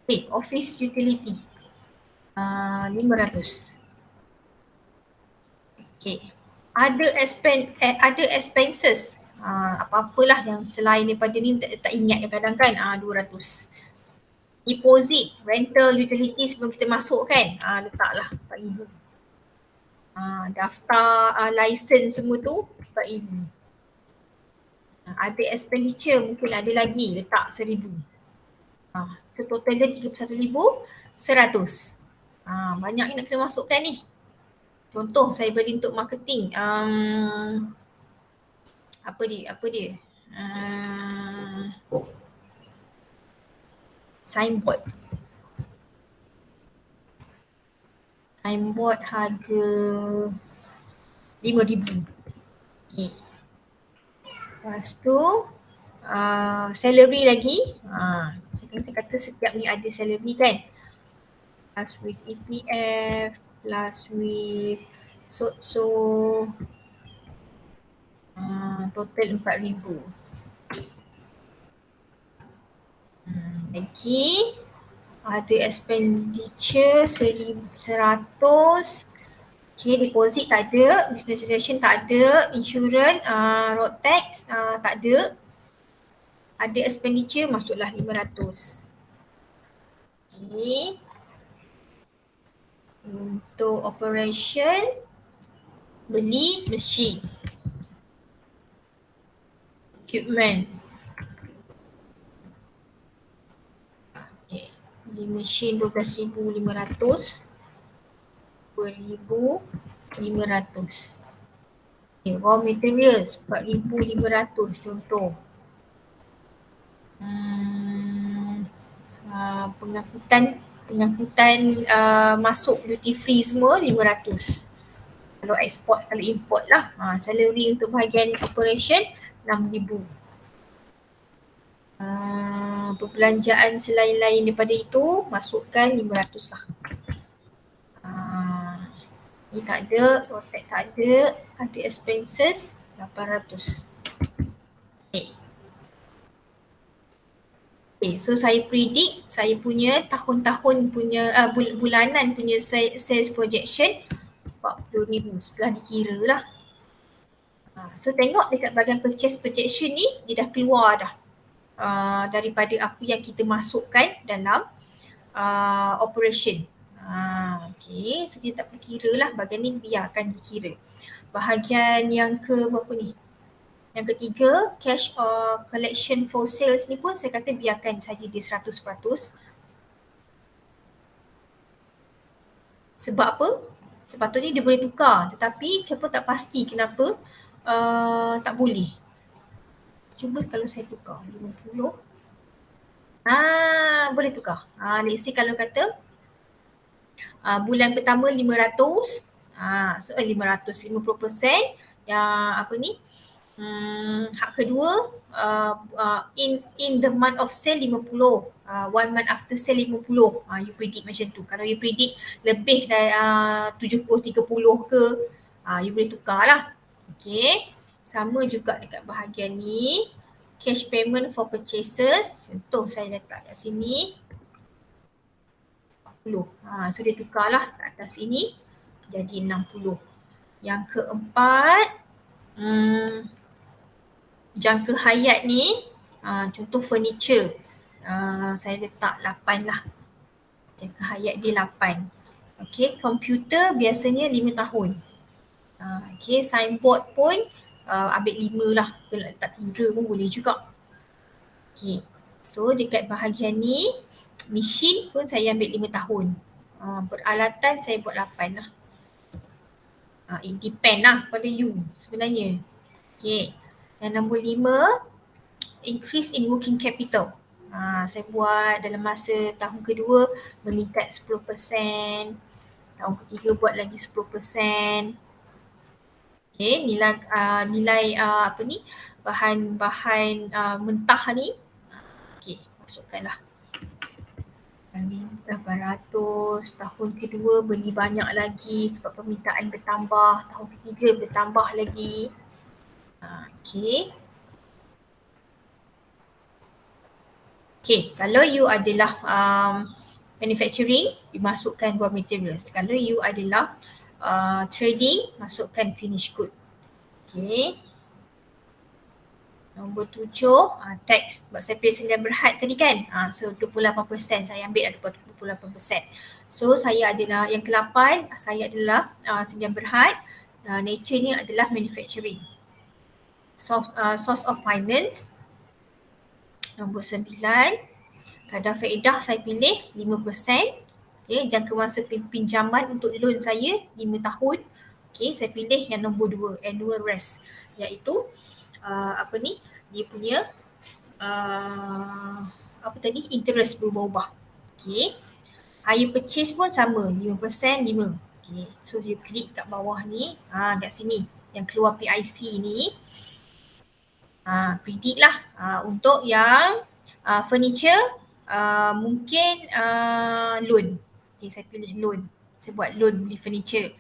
Okay, office utility 500. Okay, other expenses, apa-apalah yang selain daripada ni tak ingat kadang kan, 200. Deposit, rental, utilities sebelum kita masuk kan, letaklah 4,000. Daftar, license semua tu 4,000. Ada expenditure mungkin ada lagi, letak 1,000. So total dia 31,100. Banyak yang nak kita masukkan ni. Contoh saya beli untuk marketing. Apa dia? Signboard. Signboard harga 5,000. Okay. Lepas tu salary lagi. Saya kata setiap ni ada salary kan. Plus with EPF, plus with so total 4,000. Lagi ada expenditure 1,100. Okay, deposit tak ada, business transaction tak ada, insurance, road tax tak ada. Ada expenditure masuklah 500. Okay. Untuk operation beli machine, equipment. Okay. Beli machine 12,500. 2,500. Okay, raw materials 4,500 contoh. Pengangkutan masuk duty free semua 500. Kalau export, kalau import lah. Salary untuk bahagian operation 6,000. Perbelanjaan selain-lain daripada itu masukkan 500 lah. Ni tak ada, protect tak ada, expenses 800. Okay, so saya predict saya punya tahun-tahun punya bulanan punya sales projection 40,000 setelah dikira lah. So tengok dekat bahagian purchase projection ni dia dah keluar dah daripada apa yang kita masukkan dalam operation. Okay, so kita tak perlu kira lah bahagian ni, biarkan dikira. Bahagian yang ke berapa ni? Yang ketiga, cash collection for sales ni pun saya kata biarkan saja dia 100%. Sebab apa? Sepatutnya dia boleh tukar, tetapi siapa tak pasti kenapa tak boleh. Cuba kalau saya tukar 50. Boleh tukar. Let's say kalau kata bulan pertama 500, so 500, 50%. Yang apa ni? Hak kedua in the month of sale 50. 1 month after sale 50. You predict macam tu. Kalau you predict lebih dari 70-30 ke, you boleh tukar lah. Okay. Sama juga dekat bahagian ni. Cash payment for purchases. Contoh saya letak kat sini. 40. So dia tukar lah kat atas ini jadi 60. Yang keempat, jangka hayat ni, contoh furniture. Saya letak 8 lah. Jangka hayat dia 8. Okay, komputer biasanya 5 tahun. Okay, signboard pun ambil 5 lah. Kalau letak 3 pun boleh juga. Okay, so dekat bahagian ni, mesin pun saya ambil 5 tahun. Peralatan saya buat 8 lah. It depend lah pada you sebenarnya. Okay, yang nombor 5, increase in working capital. Saya buat dalam masa tahun kedua meningkat 10%. Tahun ketiga buat lagi 10%. Okay, nilai apa ni, bahan-bahan mentah ni, okay, masukkanlah. 800, tahun kedua beli banyak lagi sebab permintaan bertambah, tahun ketiga bertambah lagi. Okay. Okay, kalau you adalah manufacturing, you masukkan raw materials. Kalau you adalah trading, masukkan finished good. Okay. Nombor 7, tax. Sebab saya pilih Sdn Bhd tadi kan. So 28%, saya ambil ada 28%. So saya adalah, yang ke-8, saya adalah Sdn Bhd. Nature-nya adalah manufacturing. Source of finance. Nombor 9, kadar faedah saya pilih 5%. Okay, jangka masa pinjaman untuk loan saya 5 tahun. Okay, saya pilih yang nombor 2, annual rest. Iaitu dia punya interest berubah-ubah. Okay. Hire purchase pun sama, 5%, 5. Okay. So you klik kat bawah ni, kat sini yang keluar PIC ni. Predict lah untuk yang furniture mungkin loan. Okay, saya pilih loan. Saya buat loan beli furniture.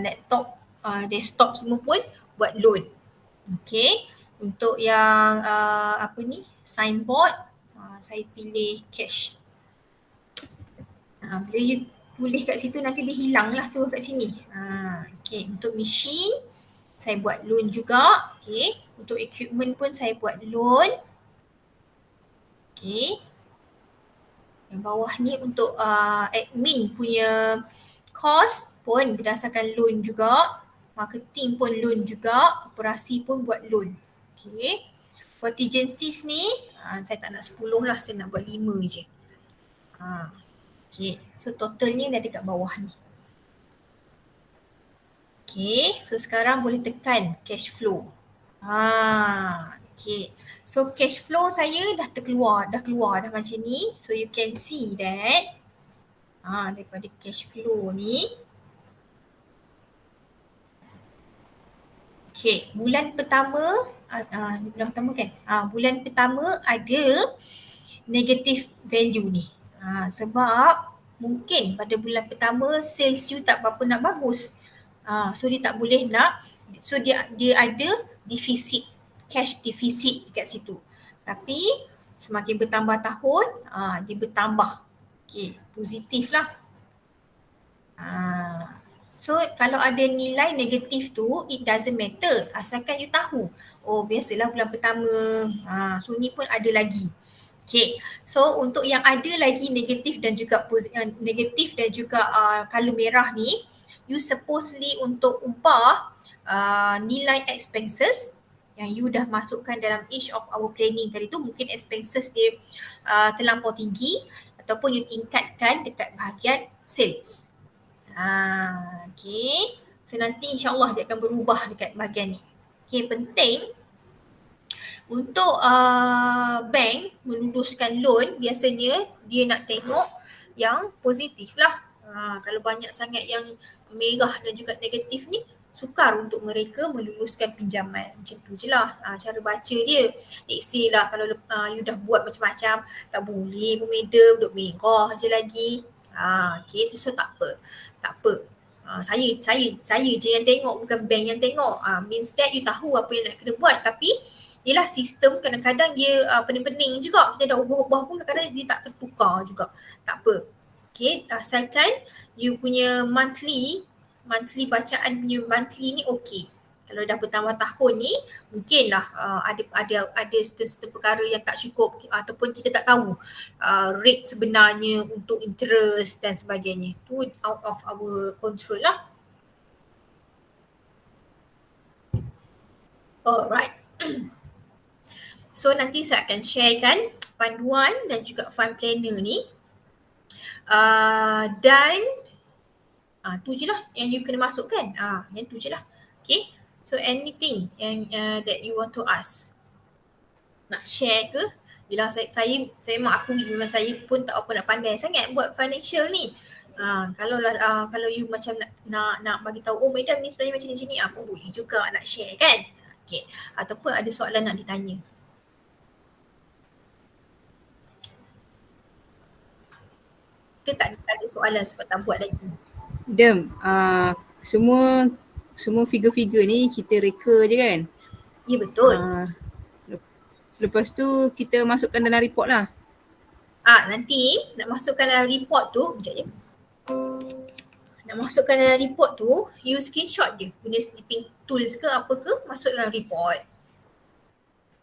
Laptop, desktop semua pun buat loan. Okay. Untuk yang signboard, saya pilih cash. Bila you tulis kat situ nanti dia hilang lah tu kat sini. Okay. Untuk machine, saya buat loan juga. Okay. Untuk equipment pun saya buat loan. Okay. Yang bawah ni untuk admin punya cost pun berdasarkan loan juga. Marketing pun loan juga. Operasi pun buat loan. Okay. Contingencies ni saya tak nak 10 lah. Saya nak buat 5 je. Okay. So totalnya dah dekat bawah ni. Okay. So sekarang boleh tekan cash flow. Okay. So cash flow saya dah keluar dah macam ni. So you can see that daripada cash flow ni. Okay, bulan pertama kan? Bulan pertama ada negative value ni. Sebab mungkin pada bulan pertama sales you tak berapa nak bagus. So dia tak boleh nak, so dia ada deficit, cash deficit dekat situ. Tapi semakin bertambah tahun, dia bertambah. Okay, positif lah. So kalau ada nilai negatif tu, it doesn't matter. Asalkan you tahu, oh biasalah bulan pertama, so ni pun ada lagi. Okay, so untuk yang ada lagi negatif dan juga color merah ni, you supposedly untuk ubah nilai expenses yang you dah masukkan dalam each of our planning tadi tu. Mungkin expenses dia terlampau tinggi ataupun you tingkatkan dekat bahagian sales. Okay, so nanti insyaAllah dia akan berubah dekat bahagian ni. Okay, penting untuk bank meluluskan loan, biasanya dia nak tengok yang positif lah. Kalau banyak sangat yang merah dan juga negatif ni, sukar untuk mereka meluluskan pinjaman. Macam tu je lah cara baca dia. Let's say lah kalau you dah buat macam-macam, tak boleh pun madam, duk merah je lagi. Okay, tu so tak apa. Saya je yang tengok, bukan bank yang tengok. Means that you tahu apa yang nak kena buat, tapi yelah sistem kadang-kadang dia pening-pening juga. Kita dah ubah-ubah pun kadang-kadang dia tak tertukar juga. Tak apa. Okay, asalkan you punya monthly bacaan punya monthly ni okay. Kalau dah bertambah tahun ni, mungkinlah ada certain perkara yang tak cukup ataupun kita tak tahu rate sebenarnya untuk interest dan sebagainya. Tu out of our control lah. Alright. So nanti saya akan sharekan panduan dan juga fund planner ni. Dan tu je lah yang you kena masukkan. Yang tu je lah. Okay. So anything yang that you want to ask. Nak share ke? Bila saya memang akui memang saya pun tak apa nak pandai sangat buat financial ni. Kalau you macam nak bagi tahu, oh madam ni sebenarnya macam ni pun boleh juga nak share kan. Okay. Ataupun ada soalan nak ditanya. Kita tak ada soalan sebab tak buat lagi. Madam, semua figure-figure ni kita reka je kan? Ya betul. Lepas tu kita masukkan dalam report lah. Nanti nak masukkan dalam report tu, sekejap je. Nak masukkan dalam report tu, you screenshot je. Guna snipping tools ke apa ke, masuk dalam report.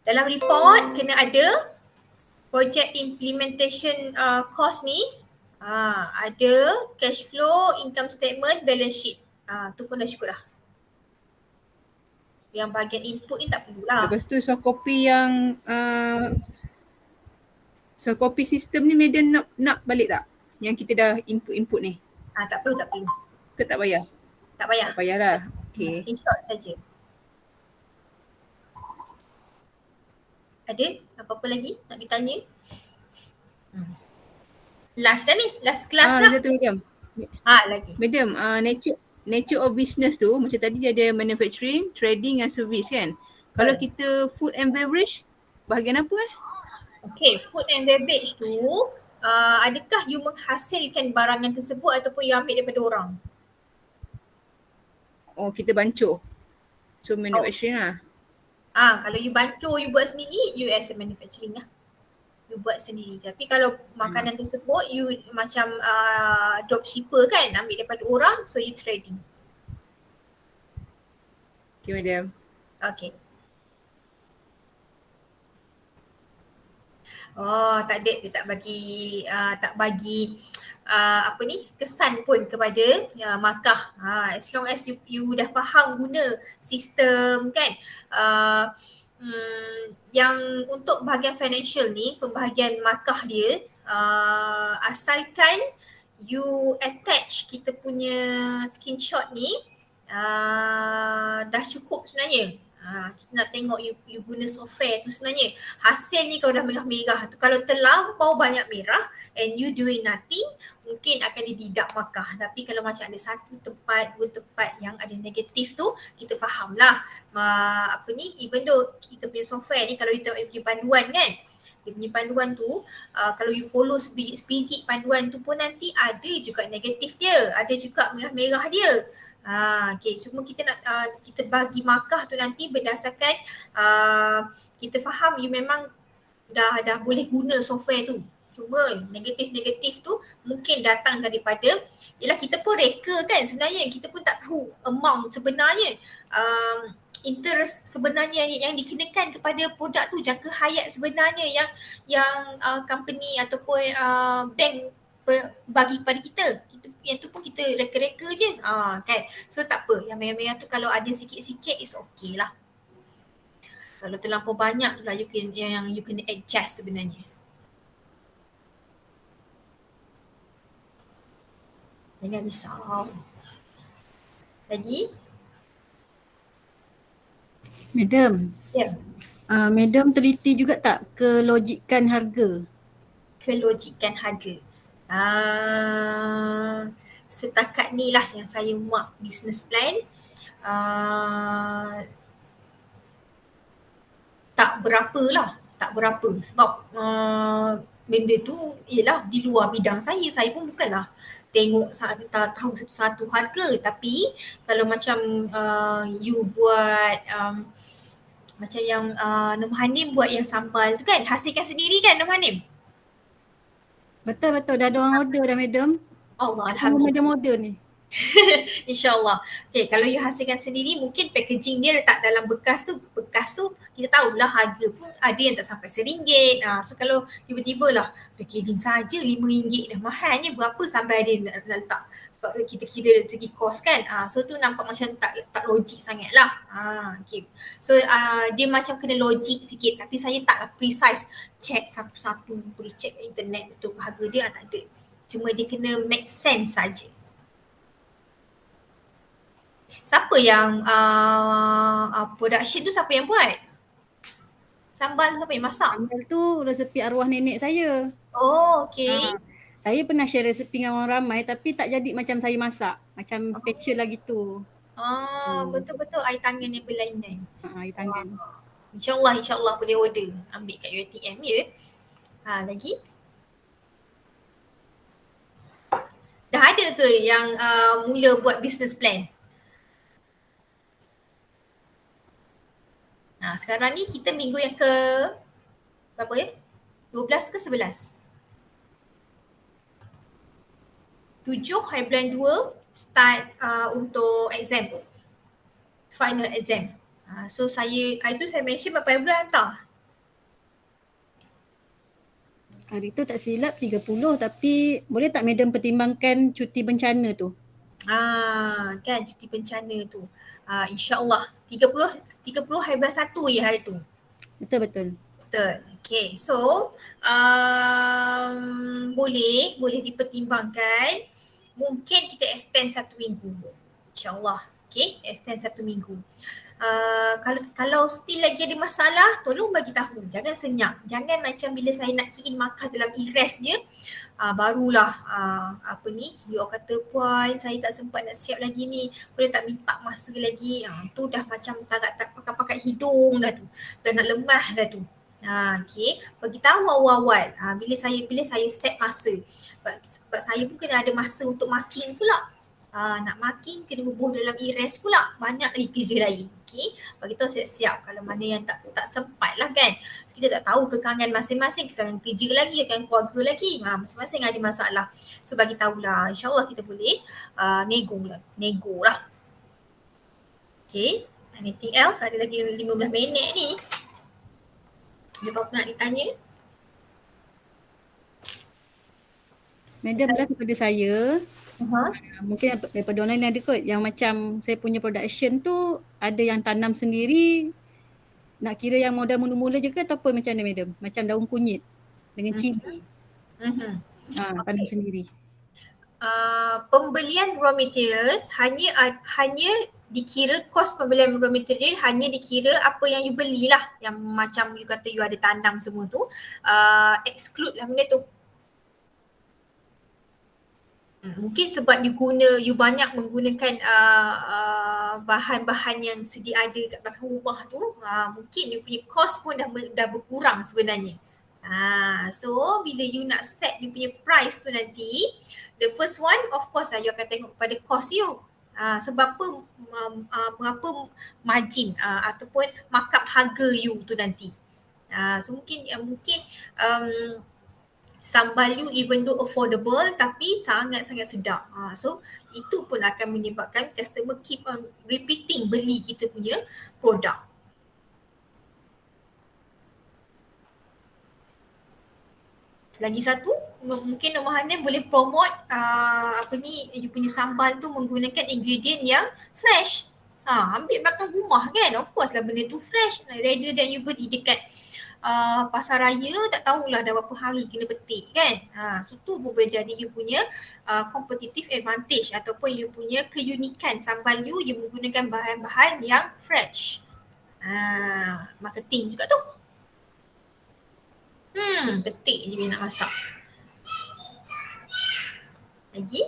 Dalam report kena ada project implementation cost ni. Ada cash flow, income statement, balance sheet. Tu pun dah cukup dah. Yang bahagian input ni tak perlulah. Lepas tu soft copy yang soft copy sistem ni madam nak balik tak? Yang kita dah input ni. Tak perlu. Ke tak payah? Tak payah. Tak payah lah. Okay. Screenshot saja. Ada apa-apa lagi nak ditanya? Last dah ni, last class dah. Satu madam. Lagi. Madam, nature of business tu macam tadi dia ada manufacturing, trading and service kan. Kalau kita food and beverage, bahagian apa Okay, food and beverage tu adakah you menghasilkan barangan tersebut ataupun you ambil daripada orang? Oh, kita bancuh. So manufacturing lah. Kalau you bancuh, you buat sendiri, you as a manufacturing lah. You buat sendiri. Tapi kalau makanan tersebut you macam dropshipper kan, ambil daripada orang, so you trading. Okay madam. Okay. Tak ada, dia tak bagi kesan pun kepada markah. As long as you dah faham guna sistem kan. Yang untuk bahagian financial ni, pembahagian markah dia, asalkan you attach kita punya screenshot ni, dah cukup sebenarnya. Kita nak tengok you guna software tu sebenarnya. Hasilnya kalau dah merah-merah tu, kalau terlampau banyak merah and you doing nothing, mungkin akan dideduct markah. Tapi kalau macam ada satu tempat, dua tempat yang ada negatif tu, kita faham lah. Even though kita punya software ni, kalau kita punya panduan kan, dia punya panduan tu, kalau you follow sebiji-sebiji panduan tu pun nanti ada juga negatif dia, ada juga merah-merah dia. Okay, cuma kita nak kita bagi markah tu nanti berdasarkan kita faham you memang dah boleh guna software tu. Cuma negatif-negatif tu mungkin datang daripada, yelah kita pun reka kan sebenarnya, kita pun tak tahu amount sebenarnya, interest sebenarnya yang dikenakan kepada produk tu, jangka hayat sebenarnya yang company ataupun bank bagi kepada kita. Yang tu pun kita reka-reka je kan. So tak apa, yang merah-merah tu kalau ada sikit-sikit is okay lah. Kalau terlampau banyak tu lah you kena adjust sebenarnya. Jangan risau. Lagi? Madam. Ya. Madam teliti juga tak kelogikan harga? Kelogikan harga. Setakat ni lah yang saya buat business plan. tak berapa sebab benda tu ialah di luar bidang saya pun bukanlah tengok tahu satu-satu harga, tapi kalau macam you buat macam yang Nur Hanim buat yang sambal tu kan, hasilkan sendiri kan Nur Hanim? Betul, dah ada orang order dah madam. Allah, Tunggu Alhamdulillah. madam order ni. InsyaAllah. Okay, kalau you hasilkan sendiri, mungkin packaging dia letak dalam bekas tu kita tahulah harga pun ada yang tak sampai RM1. So kalau tiba-tiba lah packaging saja RM5 dah mahalnya, berapa sampai ada nak letak. Sebab kita kira dari segi kos kan. So tu nampak macam tak logik sangat lah. Okay. So dia macam kena logik sikit, tapi saya tak precise check satu-satu, boleh check internet betul harga dia tak ada. Cuma dia kena make sense saja. Siapa yang production tu siapa yang buat? Sambal siapa yang masak? Sambal tu resepi arwah nenek saya. Oh, okay. Saya pernah share resepi dengan orang ramai tapi tak jadi macam saya masak. Macam special lah gitu. Betul-betul air tangan yang berlainan. Air tangan. InsyaAllah boleh order. Ambil kat UiTM ya. Lagi? Dah ada ke yang mula buat business plan? Sekarang ni kita minggu yang ke berapa ya? 12 ke 11? 7 hari bulan 2 start untuk exam. Final exam. So saya mention berapa bulan hantar? Hari tu tak silap 30 tapi boleh tak madam pertimbangkan cuti bencana tu? Kan cuti bencana tu. InsyaAllah 30 hari bulan 1 ya hari tu. Betul. Okay, so boleh dipertimbangkan. Mungkin kita extend 1 minggu. InsyaAllah. Okay, extend 1 minggu. Kalau still lagi ada masalah, tolong bagi tahu. Jangan senyap. Jangan macam bila saya nak key in markah dalam e-res je, barulah you all kata puan saya tak sempat nak siap lagi ni, boleh tak minta masa lagi. Tu dah macam tak pakai hidung dah tu. Dah nak lemah dah tu. Okay, bagi tahu awal-awal bila saya set masa. Sebab saya pun kena ada masa untuk marking pula. Nak marking kena bubuh dalam e-res pula. Banyak lagi kerja lain. Okay, bagi tahu siap-siap kalau mana yang tak sempat lah kan. Kita tak tahu kekangan masing-masing, kekangan kerja lagi, kekangan keluarga lagi. Masing-masing ada masalah. So bagi tahulah, insyaAllah kita boleh nego lah. Okay, anything else? Ada lagi 15 minit ni. Ada apa nak ditanya? Madam lah kepada saya, mungkin daripada online ada kot yang macam saya punya production tu ada yang tanam sendiri, nak kira yang modal mula-mula je ke ataupun macam mana madam? Macam daun kunyit dengan cili. Tanam sendiri. Pembelian raw materials hanya dikira kos pembelian raw material hanya dikira apa yang you belilah, yang macam you kata you ada tanam semua tu, exclude lah benda tu. Mungkin sebab you banyak menggunakan bahan-bahan yang sedia ada kat belakang rumah tu, mungkin you punya cost pun dah berkurang sebenarnya. So bila you nak set you punya price tu nanti, the first one of course you akan tengok pada cost you. Sebab berapa margin ataupun markup harga you tu nanti. So mungkin sambal you even though affordable tapi sangat-sangat sedap. So itu pun akan menyebabkan customer keep on repeating beli kita punya produk. Lagi satu, mungkin Nur Hanim boleh promote you punya sambal tu menggunakan ingredient yang fresh. Ambil belakang rumah kan, of course lah benda tu fresh rather than you beli dekat pasar raya, tak tahulah dah berapa hari kena petik kan. So tu pun boleh jadi you punya competitive advantage ataupun you punya keunikan sambal you menggunakan bahan-bahan yang fresh. Marketing juga tu. Petik je bila nak masak. Lagi?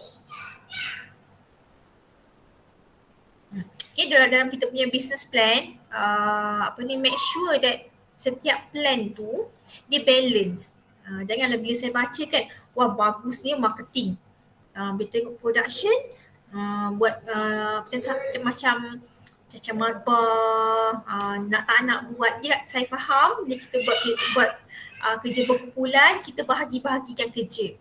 Okay, Okay, dalam kita punya business plan, make sure that setiap plan tu dia balance. Janganlah bila saya baca kan, wah bagusnya marketing. Bila tengok production, buat macam macam marba, nak tak nak buat, ya saya faham bila kita buat kerja berkumpulan, kita bahagi-bahagikan kerja.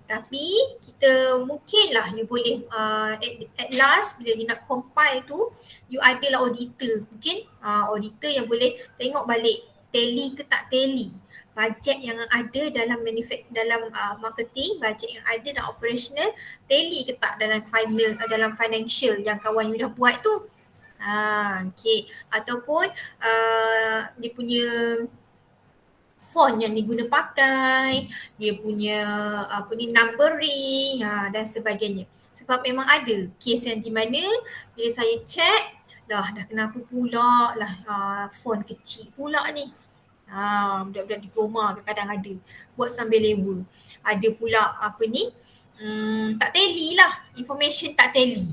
Tapi kita mungkinlah you boleh at last bila you nak compile tu, you adalah auditor. Mungkin auditor yang boleh tengok balik tally ke tak tally, bajet yang ada dalam dalam marketing, bajet yang ada dalam operational, tally ke tak dalam final, dalam financial yang kawan you dah buat tu. Okay. Ataupun dia punya font yang diguna pakai, dia punya numbering dan sebagainya. Sebab memang ada kes yang di mana bila saya check, dah kenapa pula lah font kecil pula ni. Budak-budak diploma kadang-kadang ada buat sambil lewa. Ada pula tak tally lah, information tak tally.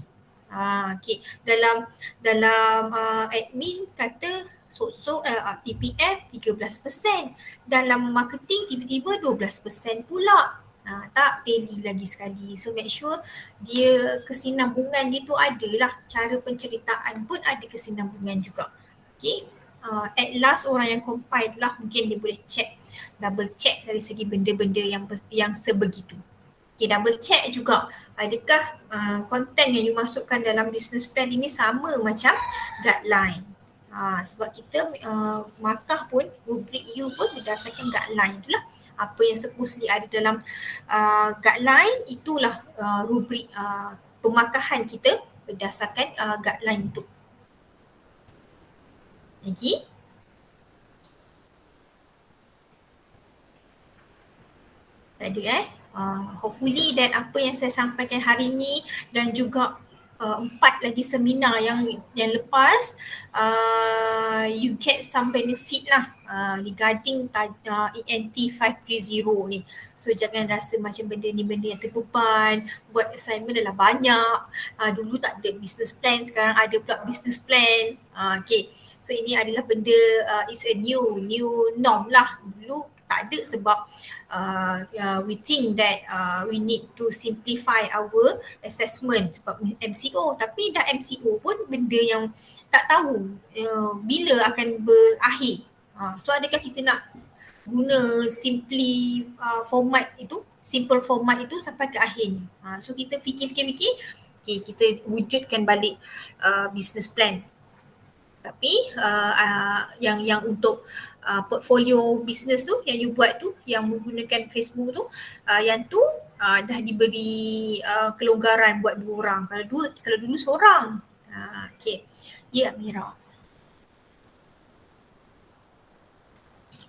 Okay. Dalam admin kata EPF 13%. Dalam marketing tiba-tiba 12% pula. Tak tally lagi sekali. So make sure dia kesinambungan dia tu adalah. Cara penceritaan pun ada kesinambungan juga. Okay. At last orang yang compile lah mungkin dia boleh check, double check dari segi benda-benda yang sebegitu. Okay, double check juga adakah konten yang you masukkan dalam business plan ini sama macam guideline. Sebab kita markah pun, rubrik you pun berdasarkan guideline itulah. Apa yang supposedly ada dalam guideline, itulah rubrik pemarkahan kita berdasarkan guideline itu. Lagi? Tak ada hopefully that apa yang saya sampaikan hari ini dan juga 4 lagi seminar yang lepas, you get some benefit lah regarding ENT 530 ni. So jangan rasa macam benda ni benda yang terbeban, buat assignment adalah banyak. Dulu tak ada business plan, sekarang ada pula business plan. Okay, so ini adalah benda, it's a new norm lah. Dulu tak ada sebab we think that we need to simplify our assessment sebab MCO, tapi dah MCO pun benda yang tak tahu bila akan berakhir. So adakah kita nak guna simple format itu sampai ke akhirnya. So kita fikir-fikir, okay, kita wujudkan balik business plan. Tapi yang untuk portfolio business tu yang you buat tu, yang menggunakan Facebook tu, yang tu dah diberi kelonggaran buat 2 orang. Kalau dulu seorang. Okay. Ya, Amira.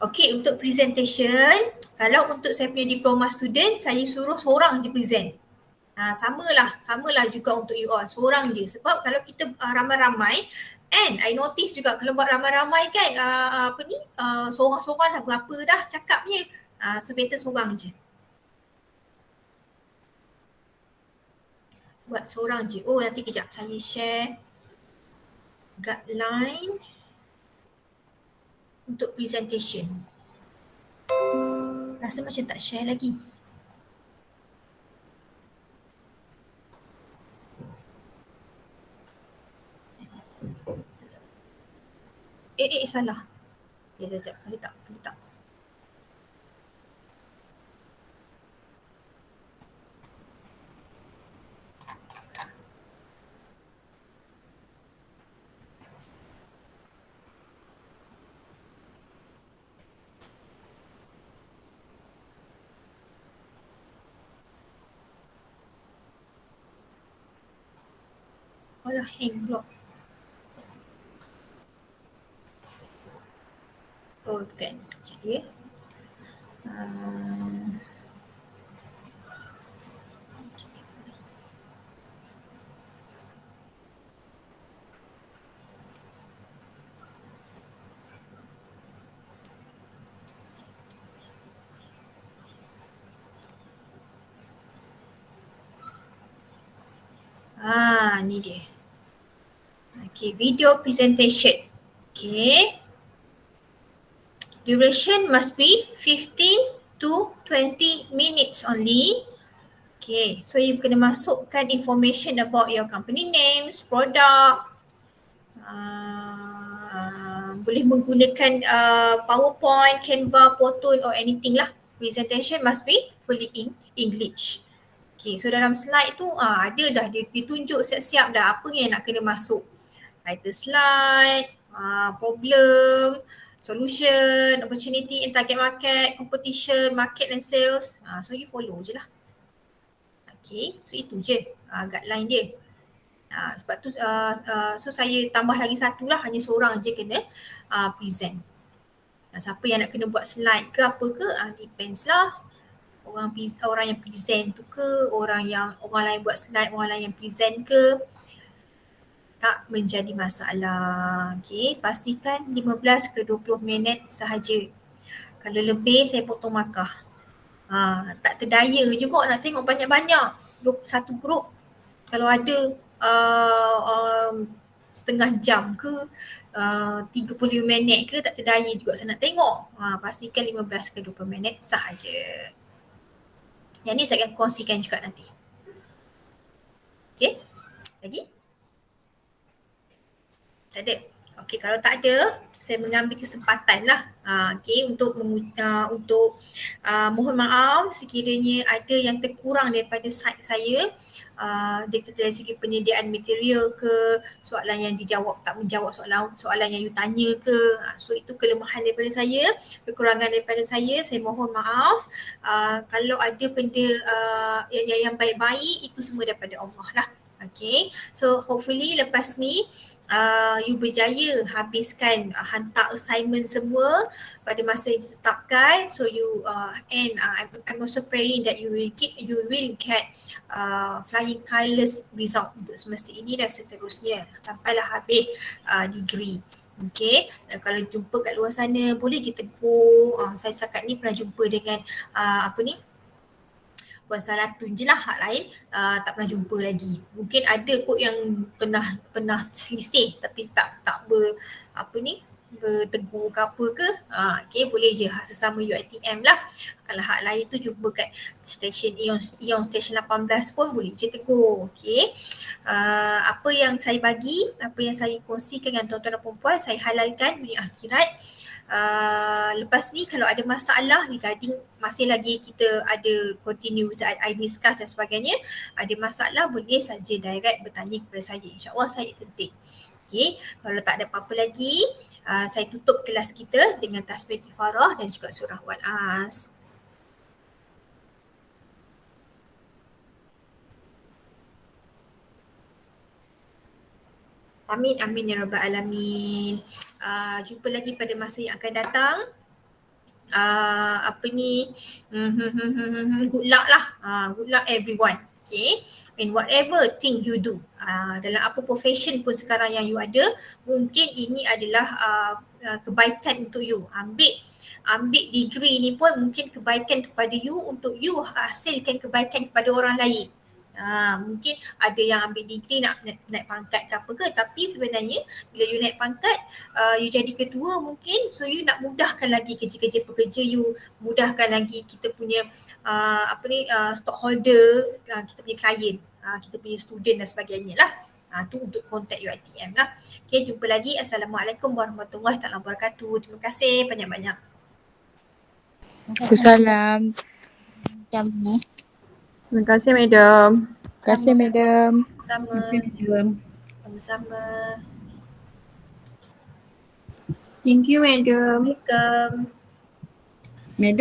Okay, untuk presentation, kalau untuk saya punya diploma student, saya suruh seorang je present. Samalah juga untuk you all, seorang je. Sebab kalau kita ramai-ramai, and I notice juga kalau buat ramai-ramai kan, seorang-seorang dah berapa dah cakapnya. So better seorang je. Buat seorang je. Oh, nanti kejap saya share guideline untuk presentation. Rasa macam tak share lagi. Salah. Sekejap. Ada tak? Alah, hang block. Oh, bukan. Sekejap ya. Ni dia. Okay, video presentation. Okay. Duration must be 15 to 20 minutes only. Okay, so you kena masukkan information about your company names, product. Boleh menggunakan PowerPoint, Canva, Photon or anything lah. Presentation must be fully in English. Okay, so dalam slide tu ada dah ditunjuk siap-siap dah apa yang nak kena masuk. Title slide, problem, solution, opportunity and target market, competition, market and sales. So you follow je lah. Okay, so itu je guideline dia. Sebab tu so saya tambah lagi satu lah, hanya seorang je kena present. Siapa yang nak kena buat slide ke apa ke, depends lah. Orang yang present tu ke, orang lain buat slide, orang lain yang present ke, tak menjadi masalah. Okay, pastikan 15 ke 20 minit sahaja. Kalau lebih saya potong markah. Tak terdaya juga nak tengok banyak-banyak. Satu grup kalau ada setengah jam ke 35 minit ke, tak terdaya juga saya nak tengok. Pastikan 15 ke 20 minit sahaja. Yang ni saya akan kongsikan juga nanti. Okay, lagi? Tak ada? Okay, kalau tak ada, saya mengambil kesempatan lah untuk mohon maaf sekiranya ada yang terkurang daripada side saya dari segi penyediaan material ke, soalan yang dijawab tak menjawab soalan yang you tanya ke. So itu kelemahan daripada saya, kekurangan daripada saya mohon maaf. Kalau ada benda yang baik-baik, itu semua daripada Allah lah. Okay, so hopefully lepas ni you berjaya habiskan hantar assignment semua pada masa yang ditetapkan. So you and I'm also praying that you will get flying colours result untuk semester ini dan seterusnya sampailah habis degree. Okay, kalau jumpa kat luar sana boleh je tegur. Saya setakat ni pernah jumpa dengan Puan Salatun je lah, hak lain tak pernah jumpa lagi. Mungkin ada kot yang pernah selisih tapi tak bertegur ke apa ke. Okay, boleh je sesama UiTM lah. Kalau hak lain tu jumpa kat stesen Ion stesen 18 pun boleh je tegur. Okay, apa yang saya bagi, apa yang saya kongsikan dengan tuan-tuan dan puan-puan, saya halalkan dunia akhirat. Lepas ni kalau ada masalah regarding masih lagi kita ada continue with I discuss dan sebagainya, ada masalah boleh saja direct bertanya kepada saya. InsyaAllah saya penting. Okay, kalau tak ada apa-apa lagi, saya tutup kelas kita dengan tasbih kifarah dan juga surah Wal-As. Amin, amin ya rabbal alamin. Jumpa lagi pada masa yang akan datang. Good luck lah. Good luck everyone. Okay. In whatever thing you do. Dalam apa profession pun sekarang yang you ada, mungkin ini adalah kebaikan untuk you. Ambil degree ni pun mungkin kebaikan kepada you untuk you hasilkan kebaikan kepada orang lain. Mungkin ada yang ambil degree nak naik pangkat ke apa ke, tapi sebenarnya bila you naik pangkat, you jadi ketua mungkin, so you nak mudahkan lagi kerja-kerja pekerja you, mudahkan lagi kita punya stockholder, kita punya klien, kita punya student dan sebagainya lah. Tu untuk kontak UiTM lah. Okay, jumpa lagi. Assalamualaikum warahmatullahi wabarakatuh. Terima kasih banyak-banyak. Waalaikumsalam. Terima kasih, Madam. Terima kasih, Madam. Sama-sama. Thank you, Madam. Welcome. Madam